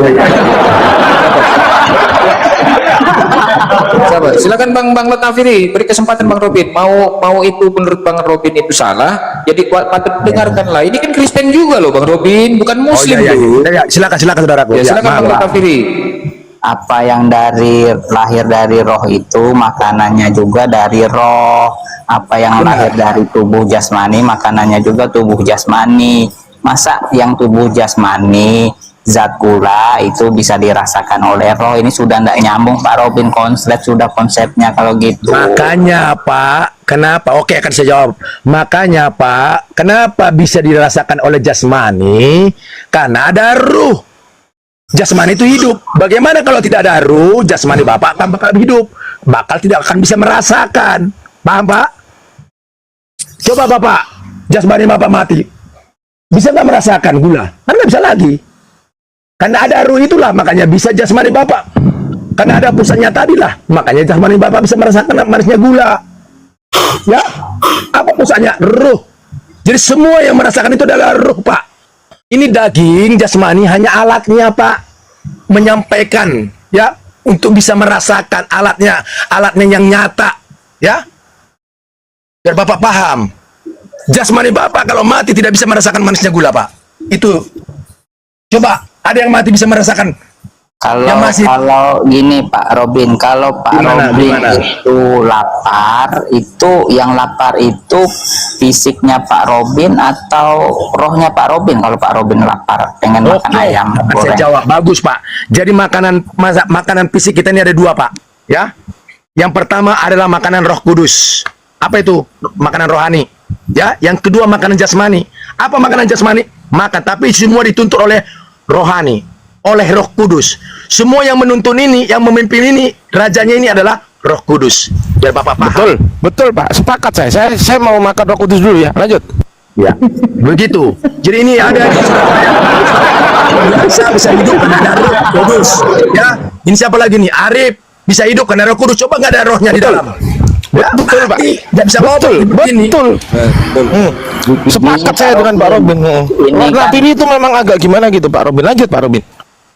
Sabar, silakan Bang Lot Nafiri, beri kesempatan Bang Robin. Mau itu menurut Bang Robin itu salah, jadi patut dengarkan lah. Ini kan Kristen juga loh Bang Robin, bukan Oh Muslim iya, loh. iya. Silakan saudaraku. Ya, silakan Bang Lot Nafiri. Apa yang lahir dari roh itu makanannya juga dari roh. Apa yang lahir dari tubuh jasmani makanannya juga tubuh jasmani. Masa yang tubuh jasmani zat gula itu bisa dirasakan oleh roh? Ini sudah tidak nyambung Pak Robin, konsepnya kalau gitu. Makanya Pak, kenapa? Oke, akan saya jawab. Makanya Pak, kenapa bisa dirasakan oleh jasmani? Karena ada ruh. Jasmani itu hidup. Bagaimana kalau tidak ada ruh, jasmani Bapak akan bakal hidup. Bakal tidak akan bisa merasakan. Paham Pak? Coba Bapak, jasmani Bapak mati. Bisa nggak merasakan gula? Kan nggak bisa lagi. Karena ada ruh itulah, makanya bisa jasmani Bapak. Karena ada pusatnya tadi lah, makanya jasmani Bapak bisa merasakan manisnya gula. Ya, apa pusatnya? Ruh. Jadi semua yang merasakan itu adalah ruh, Pak. Ini daging jasmani hanya alatnya, Pak, menyampaikan, ya, untuk bisa merasakan alatnya yang nyata, ya. Biar Bapak paham. Jasmani Bapak kalau mati tidak bisa merasakan manisnya gula, Pak. Itu. Coba, ada yang mati bisa merasakan. Yang masih- Kalau gini Pak Robin, kalau Pak Gimana, Robin gimana? itu lapar, itu yang lapar itu fisiknya Pak Robin atau rohnya Pak Robin? Kalau Pak Robin lapar pengen makan ayam Saya goreng. jawab. Bagus, Pak. Jadi makanan fisik kita ini ada dua, Pak. Ya. Yang pertama adalah makanan Roh Kudus. Apa itu? Makanan rohani. Ya. Yang kedua makanan jasmani. Apa makanan jasmani? Makan, tapi semua dituntut oleh rohani, oleh Roh Kudus. Semua yang menuntun ini, yang memimpin ini, rajanya ini adalah Roh Kudus. Biar Bapak paham. Betul Pak, sepakat saya mau makan Roh Kudus dulu ya. Lanjut. Ya, begitu. Jadi ini ada bisa hidup karena ada Roh Kudus. Ya, ini siapa lagi nih? Arif bisa hidup karena Roh Kudus. Coba nggak ada rohnya di dalam. Ya, Betul, Pak. Nggak bisa Betul. Sepakat saya dengan Pak Robin. Ini kan- Nafiri itu memang agak gimana gitu Pak Robin. Lanjut Pak Robin.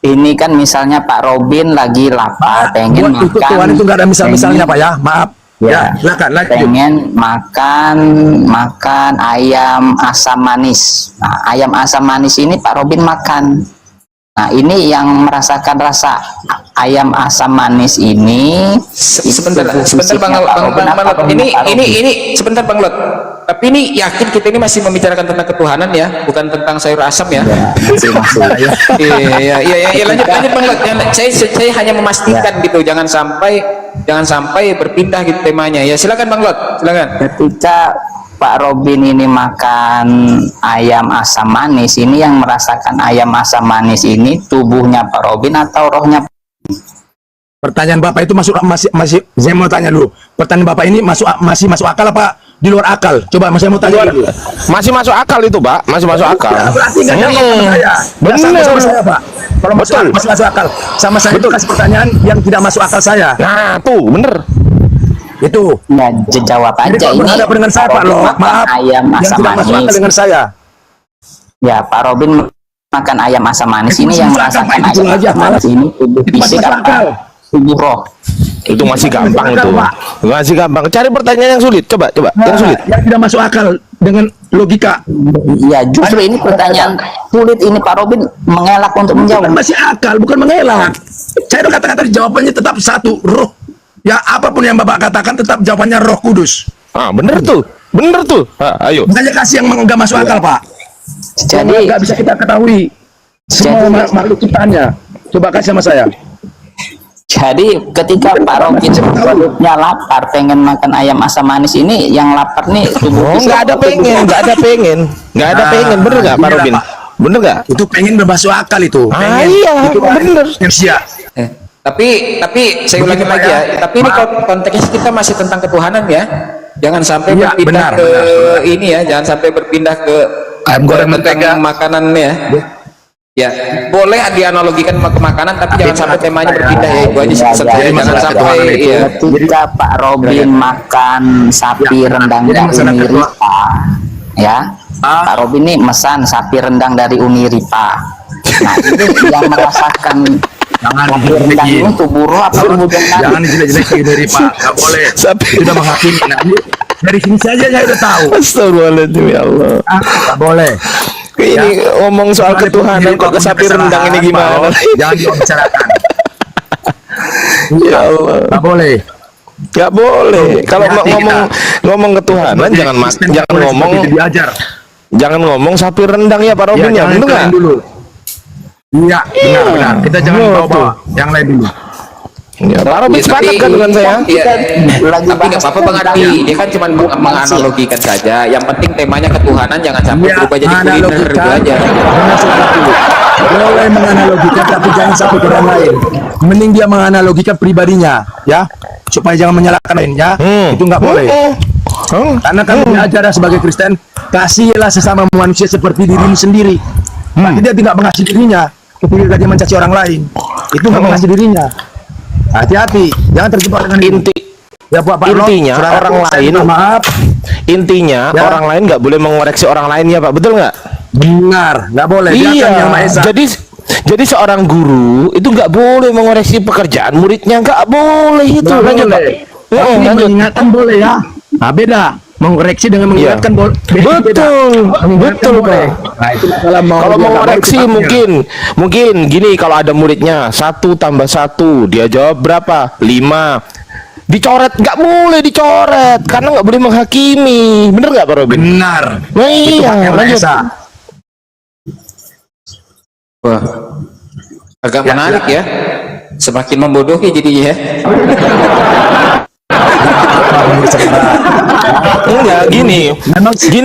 Ini kan misalnya Pak Robin lagi lapar, pengen Buat itu makan. Tuhan itu nggak ada misal-misalnya, Pak ya. Maaf. Ya. Ya, silakan lanjut. Pengen makan ayam asam manis. Nah, ayam asam manis ini Pak Robin makan. Nah, ini yang merasakan rasa ayam asam manis ini Sebentar, itu sebentar Bang fisiknya Pak Bang Robin Bang apa Lot. menurut Pak Robin? Ini sebentar Bang Lot. Tapi ini yakin kita ini masih membicarakan tentang ketuhanan ya, bukan tentang sayur asam ya. Masih. Iya, lanjut Bang Lot. Saya hanya memastikan gitu, jangan sampai berpindah gitu temanya. Ya silakan Bang Lot, silakan. Ketika Pak Robin ini makan ayam asam manis, ini yang merasakan ayam asam manis ini tubuhnya Pak Robin atau rohnya? Pertanyaan Bapak itu masih saya mau tanya dulu. Pertanyaan Bapak ini masih masuk akal apa di luar akal? Coba saya mau tanya dulu. Masih masuk akal itu, Pak. Masih masuk akal. Berarti nggak jawab sama saya. Bener. Sama saya, Pak. Kalau Betul. masih masuk akal. Sama saya itu kasih pertanyaan yang tidak masuk akal saya. Nah, tuh bener. Itu. Ya, jawab Jadi aja kalau ini. berhadapan dengan saya, Pak, Robin loh, makan maaf. ayam Yang asam tidak masuk akal manis. dengan saya. Ya, Pak Robin makan ayam asam manis ini yang masuk akal, merasakan Pak. Itu ayam aja, asam manis ini tubuh Itu masih fisik masuk apa? akal. Tubuh roh. Itu masih gampang akal, itu. Pak. Masih gampang. Cari pertanyaan yang sulit. Coba. Yang sulit. Yang tidak masuk akal dengan logika. Iya, justru ini pertanyaan sulit ini Pak Robin mengelak untuk menjawab. Bukan masih akal, bukan mengelak. Saya udah kata-kata jawabannya tetap satu, roh. Ya apapun yang Bapak katakan tetap jawabannya Roh Kudus. Ah, bener tuh. Bener tuh. Ayo. Bukannya kasih yang nggak masuk akal, Pak. Jadi Nggak bisa kita ketahui semua makhluk ciptaannya. Coba kasih sama saya. Jadi ketika Pak Robin perutnya lapar pengen makan ayam asam manis ini, yang lapar nih tubuh Oh, fisik nggak ada atau tubuh pengen, roh? nggak ada pengen. Nggak ada pengen, bener nggak Pak inilah, Robin? Pak. Bener nggak? Itu pengen bermasuk akal itu. Ah, Pengen. iya, Itu bener. Manusia. Tapi saya ulangi lagi ya. Tapi ini konteksnya kita masih tentang ketuhanan ya. Jangan sampai Iya, berpindah benar, ke benar. ini ya. Jangan sampai berpindah ke Ayam goreng tentang mentega. makanan ya. Ya, boleh dianalogikan ke makanan, tapi jangan sampai temanya berpindah ya. Itu aja Iya, saja. iya. Jangan Masalah sampai ketuhanan itu. ya. Ketika Pak Robin makan sapi rendang Jadi dari masalah Uniripa, ya, Pak Robin ini mesan sapi rendang dari Uniripa. Nah, itu yang merasakan Jangan sapi rendang ini dijelek-jelekin. tubuh roh apa tubuh Jangan jangan? dijelek-jelekin dari Pak. Nggak boleh. Sudah menghakimi. Nah, ini dari sini saja saya udah tahu. Astagfirullahaladzim ya Allah. Nggak boleh. Ini ngomong soal Kalau ketuhanan kok ke sapi rendang ini gimana? Jangan dibicarakan. Ya Allah. Nggak boleh. Nggak boleh. Kalau Hati-hati ngomong ketuhanan jangan Kristen jangan boleh ngomong seperti itu diajar. jangan ngomong sapi rendang ya Pak Robin ya, jangan bener yang lain nggak? dulu. Iya, benar. Kita jangan Betul. bawa yang lain dulu. Ya, Pak Robin Ya, sepakat kan dengan saya? Iya. Lagi Tapi nggak bahas apa-apa Bang Ardi. tentang- Dia kan cuma menganalogikan saja. Yang penting temanya ketuhanan, jangan sampai berubah jadi kuliner itu menganalogikan aja. dengan sesuatu. Boleh menganalogikan tapi jangan sampai ke yang lain. Mending dia menganalogikan pribadinya, ya, supaya jangan menyalahkan lainnya. Itu nggak boleh. Karena kami diajar sebagai Kristen, kasihilah sesama manusia seperti dirimu sendiri. Berarti dia tidak mengasihi dirinya ketika dia mencaci orang lain. Itu nggak mengasihi dirinya. Hati-hati, jangan terjebak dengan itu. Ya, Pak Lot, Intinya saudaraku, orang saya lain minta maaf. Intinya Ya. orang lain nggak boleh mengoreksi orang lain ya Pak, betul nggak? Benar, nggak boleh. Dia Iya. kan yang Maha Esa. Jadi seorang guru itu nggak boleh mengoreksi pekerjaan muridnya, nggak boleh itu. Nggak Lanjut Pak. boleh. Tapi Lanjut. mengingatkan boleh ya. Nah, beda. Mengoreksi dengan mengingatkan Iya. boleh. Betul, Mengingatkan betul, boleh. Pak. Nah, itu masalah mau Kalau dia nggak mengoreksi mau itu mungkin gini, kalau ada muridnya 1 tambah 1 dia jawab berapa? 5. Dicoret, nggak boleh dicoret karena nggak boleh menghakimi, bener nggak Pak Robin? benar. Nah, Itu iya, Pak yang Maha lanjut. Esa. Wah, agak menarik ya. Semakin membodohi jadinya ya. Enggak, gini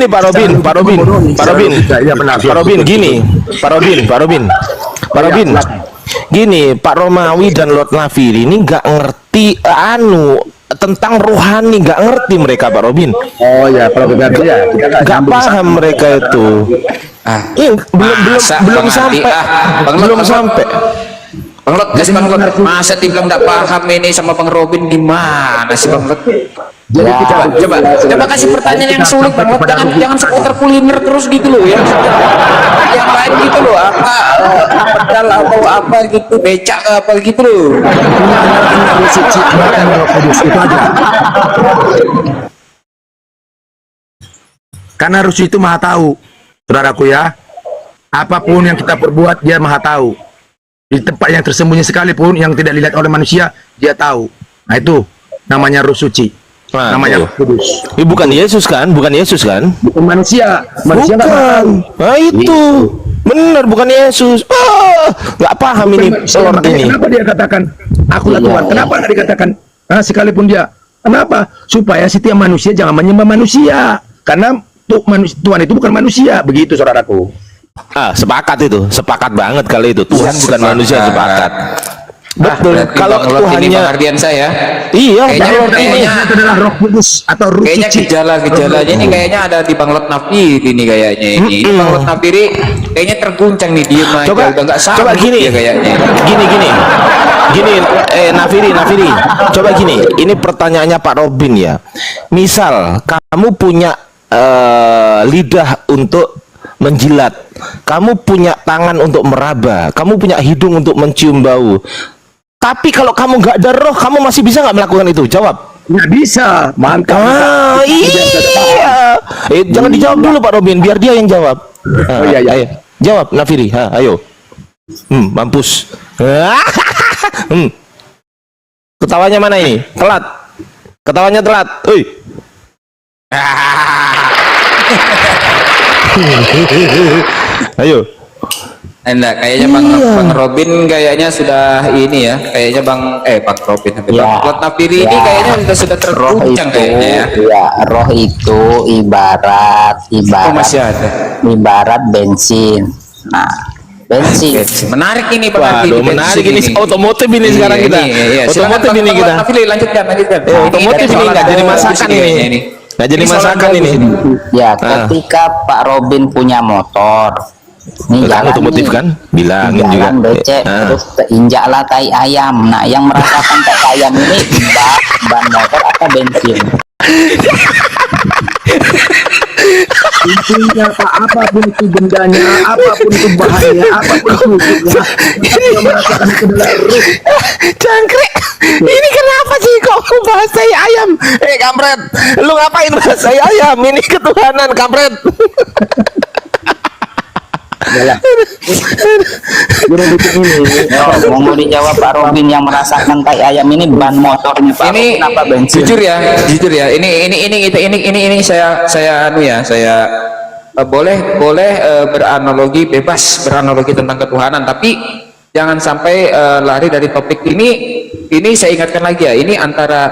Pak Robin, Iya, benar. Pak Robin, gini, gini, Pak Romawi dan Lord Nafiri ini nggak ngerti tentang rohani, nggak ngerti mereka Pak Robin, Oh ya, kalau begitu ya, kita nggak paham mereka itu. Belum Bang Ardi, sampai, Bang Lot, belum Bang Lot. sampai. Bang Lot, kasih Bang Lot. Masa dibilang nggak paham ini sama Bang Robin, gimana sih Bang Lot? Jadi kita Coba kasih pertanyaan yang sulit Bang Lot. Jangan seputar kuliner terus gitu loh ya. Yang lain gitu loh, apa pedal atau apa gitu, becak apa gitu loh. suci makan Roh Kudus itu aja. Karena Rusi itu maha tahu, saudaraku ya. Apapun yang kita perbuat, dia maha tahu. Di tempat yang tersembunyi sekalipun yang tidak dilihat oleh manusia, dia tahu. Nah itu namanya roh suci. Nah, Namanya tuh. roh kudus. Bukan Yesus kan? Bukan Yesus kan? Bukan manusia. Manusia nggak Bukan. tahu. Nah itu. Bener, bukan Yesus. Nggak paham ini Manusia, Lord makanya ini. kenapa dia katakan akulah Iya, Tuhan? iya. Kenapa nggak dikatakan sekalipun dia? Kenapa? Supaya setiap manusia jangan menyembah manusia. Karena Tuhan itu bukan manusia. Begitu saudaraku. Sepakat itu. Sepakat banget kali itu. Tuhan bukan Sepakat. manusia, sepakat. Betul. berarti Kalau Bang Lord ini Tuhannya, Bang Ardian saya. iya, Kayaknya- Bang Lord ini. kayaknya- Itu adalah roh kudus atau roh Kayaknya suci. gejala-gejalanya ini kayaknya ada di Bang Lot Nafiri ini kayaknya ini. Ini Bang Lot Nafiri kayaknya terguncang nih, diem aja Coba, udah nggak sanggup coba gini, dia kayaknya. gini, Nafiri, coba gini, ini pertanyaannya Pak Robin ya. Misal kamu punya lidah untuk menjilat, kamu punya tangan untuk meraba, kamu punya hidung untuk mencium bau. Tapi kalau kamu nggak ada roh, kamu masih bisa nggak melakukan itu? Jawab. Nggak bisa. Mantap. Iya. Jangan dijawab dulu Pak Robin, biar dia yang jawab. Oh, iya, iya. Ayo. Jawab Nafiri, ayo. Mampus. Ketawanya mana ini? Telat. Ketawanya telat. Oi. Ayo. Enggak, kayaknya Bang Robin kayaknya sudah ini ya. Kayaknya Bang Robin Ya. Bang Lot Nafiri ini Ya. kayaknya sudah Roh terguncang itu, kayaknya ya. ya, roh itu ibarat Oh, masih ada. ibarat bensin. Nah, bensin. Menarik ini Bang Waduh, Ardi, menarik bensin ini otomotif ini Iya, sekarang kita. iya. Silakan, Otomotif Bang ini kita. Lot Nafiri, lanjutkan. Otomotif ini nggak jadi masakan ini. Nggak jadi Ini soalan masakan bagus ini. Ya, ketika Pak Robin punya motor, nih Kan jalan otomotif nih. kan? Bilangin juga. Jalan becek, terus keinjaklah tai ayam. Nah, yang merasakan tai ayam ini ban motor apa bensin? Intinya Pak, apapun itu bendanya, apapun itu bahannya, apapun itu yang merasakan itu adalah roh. Jangkrik, ini kenapa sih kok bahas tai ayam? Kampret, lu ngapain bahas tai ayam? Ini ketuhanan, kampret. Mau dijawab Pak Robin yang merasakan tai ayam ini ban motornya Pak Ini Robin apa bensin? jujur ya. Ini saya anu ya, saya boleh beranalogi, bebas beranalogi tentang ketuhanan, tapi jangan sampai lari dari topik ini. Ini saya ingatkan lagi ya, ini antara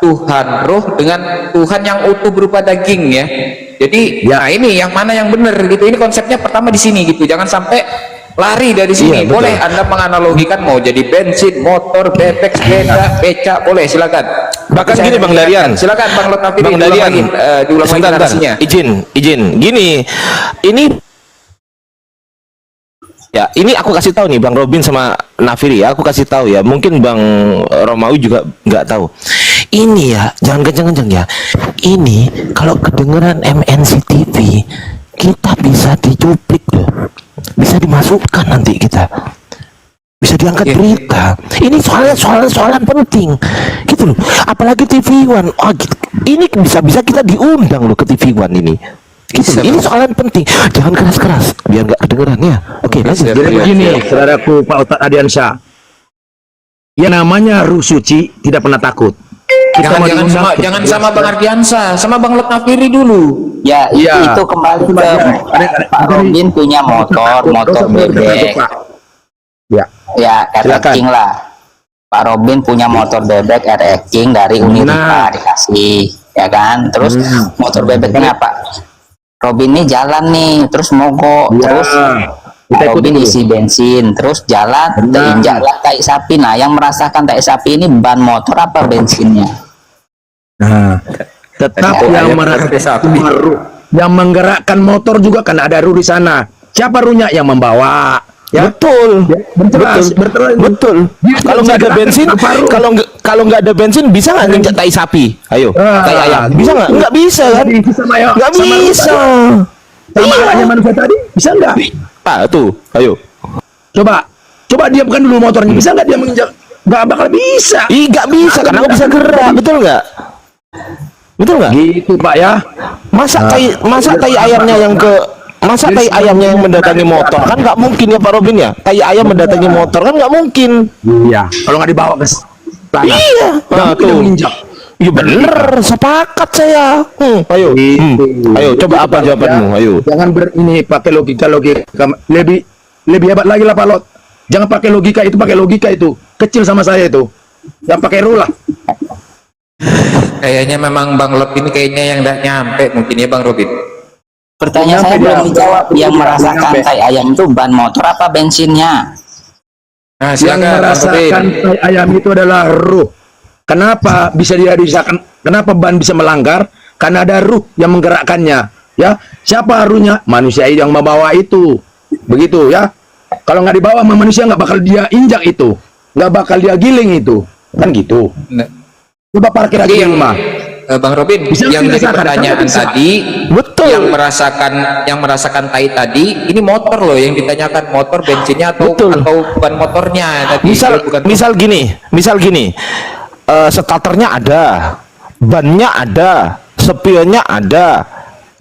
Tuhan roh dengan Tuhan yang utuh berupa daging ya. Jadi nah ini yang mana yang benar gitu. Ini konsepnya pertama di sini gitu. Jangan sampai lari dari sini. Iya, betul. Boleh Anda menganalogikan mau jadi bensin, motor, bebek, sepeda, beca, boleh silakan. Bahkan Saya gini Bang Darian. Silakan Bang Lot Nafiri, Bang Darian, diulang lagi sebentar, narasinya. izin. Gini, ini ya, ini aku kasih tahu nih Bang Robin sama Nafiri ya, aku kasih tahu ya. Mungkin Bang Romawi juga nggak tahu. Ini ya, jangan kenceng-kenceng ya. Ini kalau kedengeran MNC TV, kita bisa dicuplik loh. Bisa dimasukkan nanti kita. Bisa diangkat berita. Ini soalan penting. Gitu loh. Apalagi TV One. Oh, gitu. Ini bisa kita diundang loh ke TV One ini. Gitu. Ini soalan penting. Jangan keras-keras biar nggak kedengeran ya. Oke, lanjut. Jadi begini, saudaraku Pak Ustadz Ardiansyah. Ya namanya ruh suci tidak pernah takut. Kita mau diundang, Jangan sama Bang Ardiansa, sama Bang Lot Nafiri dulu. Ya, Iya. itu kembali ke Pak Robin punya motor bebek. Ya. Ya, Silakan. King lah. Pak Robin punya motor bebek RX King dari Unirita Nah. dikasih, ya kan? Terus motor bebeknya Pak Robin ini jalan nih, terus mogok, Ya. terus Kita Pak Robin ikuti. isi bensin, terus jalan, terinjaklah tai sapi. Nah, yang merasakan tai sapi ini ban motor apa bensinnya? Nah, tetap yang yang menggerakkan motor juga kan ada ruh di sana. Siapa ruhnya yang membawa? Ya, Betul. Betul. Kalau nggak ada bensin, kalau nggak ada bensin bisa nggak nginjak tai sapi? Ayo, tai ayam. Bisa nggak? Nggak bisa kan? Nggak bisa. Sama halnya manusia tadi, bisa nggak? Tuh, ayo. Coba diamkan dulu motornya, bisa nggak dia menginjak? Nggak bakal bisa. Ih, nggak bisa karena nggak bisa gerak, betul nggak? Betul nggak? Gitu Pak ya. Masa tai ayamnya yang ke Masa tai ayamnya yang mendatangi motor? Kan nggak mungkin ya Pak Robin ya. Tai ayam mendatangi motor kan nggak mungkin. Iya. Kalau nggak dibawa ke sana. Iya. Nah, Tidak tuh. menginjak. Iya bener, sepakat saya. Ayo. Ayo coba apa jawabanmu? Ayo. Jangan ini pakai logika lebih hebat lagi lah Pak Lot. Jangan pakai logika itu. Kecil sama saya itu. Yang pakai rule lah. Kayaknya memang Bang Lot ini kayaknya yang nggak nyampe mungkin ya Bang Robin. Pertanyaan saya belum dijawab. Yang merasakan tai ayam itu ban motor apa bensinnya? Nah, Yang silakan Bang merasakan Robin. tai ayam itu adalah ruh. Kenapa bisa dia dirasakan? Kenapa ban bisa melanggar? Karena ada ruh yang menggerakkannya. Ya, siapa ruhnya? Manusia yang membawa itu. Begitu ya. Kalau nggak dibawa sama manusia nggak bakal dia injak itu, nggak bakal dia giling itu, kan gitu. Nah, Coba parkir lagi Jadi di rumah. Bang Robin, Bisa yang dari dirasakan, pertanyaan bisa. tadi, Betul. yang merasakan tai tadi, ini motor loh yang ditanyakan, motor bensinnya atau Betul. ban motornya tadi. Misal Dia bukan misal gini, starternya ada, bannya ada, spionnya ada,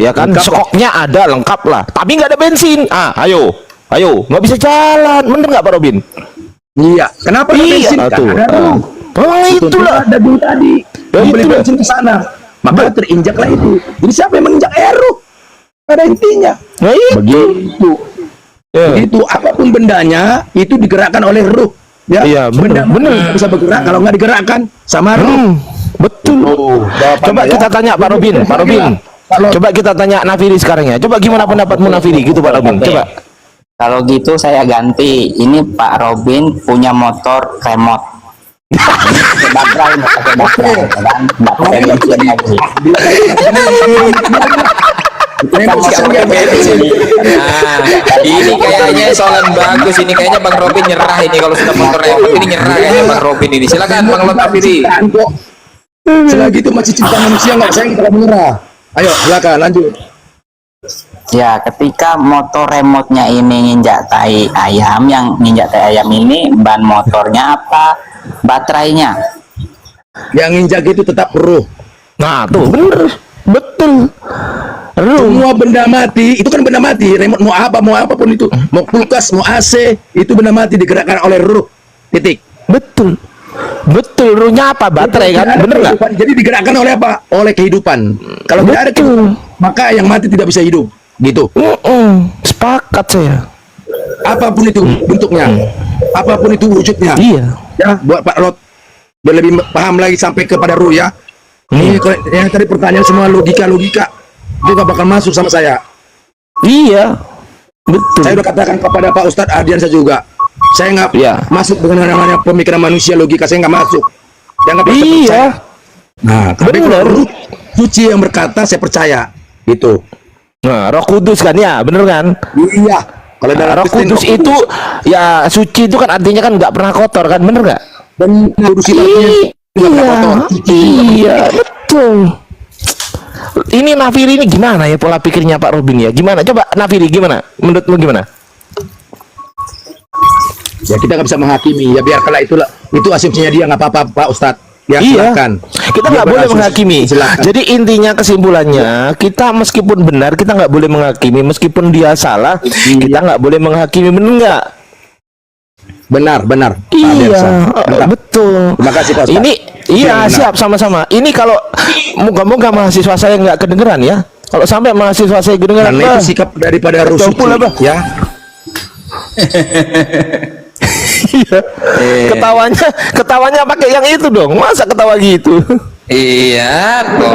ya kan, Lengkap lah. skoknya ada, lengkap lah. Tapi nggak ada bensin. Ayo, nggak bisa jalan, bener nggak Pak Robin? Iya. Kenapa ada bensin? Iya, Kan tuh. ada ruh. Itulah. Ada dulu tadi. Ya, Membeli itulah. bensin ke sana. Maka terinjaklah itu. Jadi siapa yang menginjak ruh? Ada intinya. Nah, Begitu. Ya. Itu apapun bendanya itu digerakkan oleh ruh. Ya, Iya, bener, benda nggak bisa bergerak kalau nggak digerakkan sama ruh. Betul. Coba kita tanya Pak Robin, Pak Robin. Coba kita tanya Nafiri sekarang ya. Coba gimana pendapatmu Nafiri gitu Pak Robin? Coba. Kalau gitu saya ganti. Ini Pak Robin punya motor remote. Baterai, pakai baterai, kan? Nggak pakai bensin lagi. Nah, ini kayaknya soalan bagus ini, kayaknya Bang Robin nyerah ini kalau sudah motor remote ini, nyerah kayaknya Bang Robin ini. Silakan Bang Lot Nafiri. Selagi itu masih cinta manusia nggak saya kita menyerah. Ayo silakan lanjut. Ya, ketika motor remote-nya ini nginjak tai ayam, yang nginjak tai ayam ini ban motornya apa baterainya? Yang injak itu tetap ruh. Nah, tuh bener. Betul. Ruh. Semua benda mati itu kan benda mati. Remote mau apapun itu, mau kulkas, mau AC, itu benda mati digerakkan oleh ruh. Titik. Betul. Betul, ruhnya apa? Baterai kan? Tidak ada Bener nggak? kehidupan. Jadi digerakkan oleh apa? Oleh kehidupan. Kalau tidak ada Betul. kehidupan, maka yang mati tidak bisa hidup. Gitu. Sepakat saya. Apapun itu bentuknya, apapun itu wujudnya. Iya. Ya, buat Pak Lot biar lebih paham lagi sampai kepada ruh ya. Ini yang tadi pertanyaan semua logika itu gak bakal masuk sama saya. Iya. Betul. Saya udah katakan kepada Pak Ustadz Ardiansa juga. Saya nggak Iya. masuk dengan namanya pemikiran manusia, logika saya nggak masuk. Jangan percaya. Iya. Nah, tapi Bener. kalau ruh suci yang berkata saya percaya. Gitu. Nah, Roh Kudus kan ya, bener kan? Iya. Kalau dalam Roh Kristen, Kudus itu ya suci itu kan artinya kan nggak pernah kotor kan, bener nggak? dan kudus itu artinya nggak pernah kotor. Iya, betul. Ini Nafiri ini gimana ya pola pikirnya Pak Robin ya? Gimana? Coba Nafiri gimana? Menurutmu gimana? Ya kita nggak bisa menghakimi. Ya biarkanlah itu asumsinya dia, nggak apa-apa Pak Ustadz. Ya Iya, silakan. kita Dia nggak boleh berasumsi. menghakimi. Silakan. Jadi intinya kesimpulannya, kita meskipun benar kita nggak boleh menghakimi, meskipun dia salah kita nggak boleh menghakimi, benar nggak? benar. Pak Iya, Adelsa. Mantap. betul. Terima kasih Pak Ustadz. Ini iya benar. siap sama-sama. Ini kalau moga-moga mahasiswa saya nggak kedengeran ya. Kalau sampai mahasiswa saya kedengeran, Karena bah, itu sikap daripada ruh Compul suci. lah, Bah. Ya. iya. Ketawanya pakai yang itu dong. Masa ketawa gitu? Iya, kok.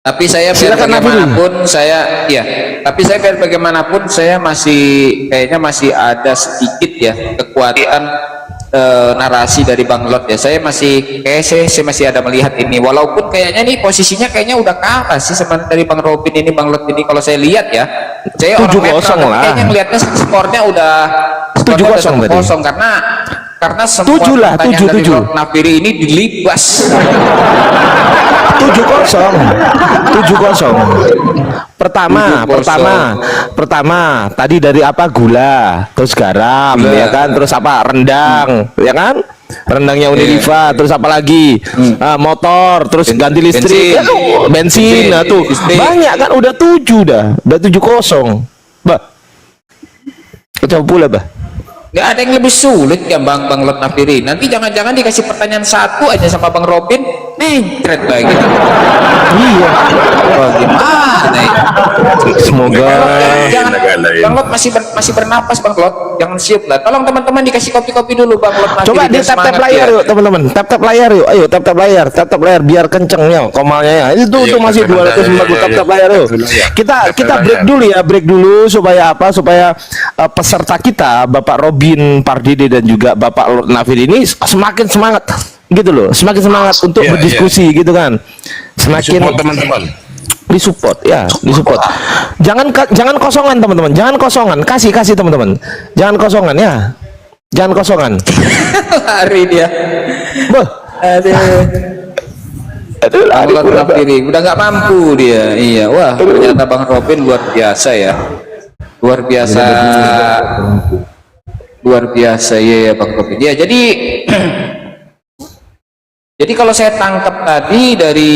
Tapi saya biar Silakan, bagaimanapun biar bagaimanapun saya kayaknya masih ada sedikit ya kekuatan narasi dari Bang Lot ya. Saya masih ada melihat ini, walaupun kayaknya nih posisinya kayaknya udah kalah sih sama dari Bang Robin ini, Bang Lot ini kalau saya lihat ya. Saya 7-0 orang netral, tapi lah. kayaknya melihatnya skornya udah 7-0 tadi. 7-0 karena semua 7 lah, pertanyaan dari 7-7. Lot Nafiri ini dilibas. 7-0. Pertama tadi dari apa, gula, terus garam, Gula. ya kan, terus apa, rendang, ya kan? Rendangnya Uniliva, terus apa lagi? Motor, terus ganti listrik, bensin, nah tuh listrik. banyak kan, udah 7 7-0, bah. Coba pula bah. Nggak ada yang lebih sulit ya Bang Lot Nafiri. Nanti jangan-jangan dikasih pertanyaan satu aja sama Bang Robin, nentret lagi. Iya. Oh, gimana ya? Semoga. Jangan, Bang Lot masih bernapas Bang Lot, jangan siup lah. Tolong teman-teman dikasih kopi-kopi dulu Bang Lot Nafiri. Coba di biar tap semangat layar ya. yuk teman-teman, tap layar yuk, ayo tap layar biar kenceng ya komalnya ya. Itu Iya, tuh masih tap 250 tap layar yuk. Kita break dulu supaya apa? Supaya peserta kita Bapak Robin Pardede dan juga Bapak Lot Nafiri ini semakin semangat gitu loh, semakin semangat untuk Iya, berdiskusi gitu kan. Semakin Support teman-teman. disupport. Jangan kosongan teman-teman, jangan kosongan, kasih teman-teman, jangan kosongan ya, jangan kosongan. Lari dia. Beuh. Aduh, Bang Lot Nafiri udah nggak mampu dia. Iya, wah ternyata Bang Robin luar biasa ya. Luar biasa ya Bang Robin. Ya jadi jadi kalau saya tangkap tadi dari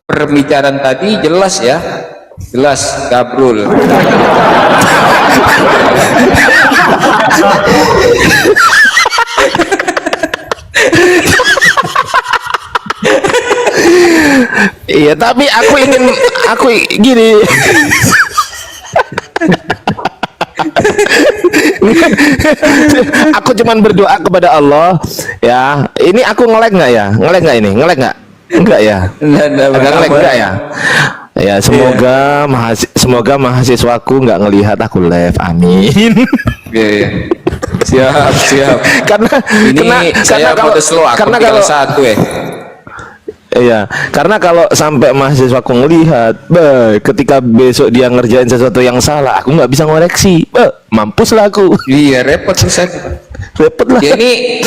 pembicaraan tadi jelas ya, jelas Gabrul. Iya, tapi aku gini. Aku cuman berdoa kepada Allah ya. Ini aku nge-lag nggak ya? Nge-lag nggak ini? Nge-lag nggak? Enggak ya? Agak nge-lag enggak ya? Ya semoga mahasiswaku nggak ngelihat aku live. Amin. Iya. Siap. Saya mode slow, aku tinggal satu ya. Iya, karena kalau sampai mahasiswaku ngelihat, ketika besok dia ngerjain sesuatu yang salah, aku nggak bisa ngoreksi, mampus lah aku. Iya, repot susah. Repot lah. Ya ini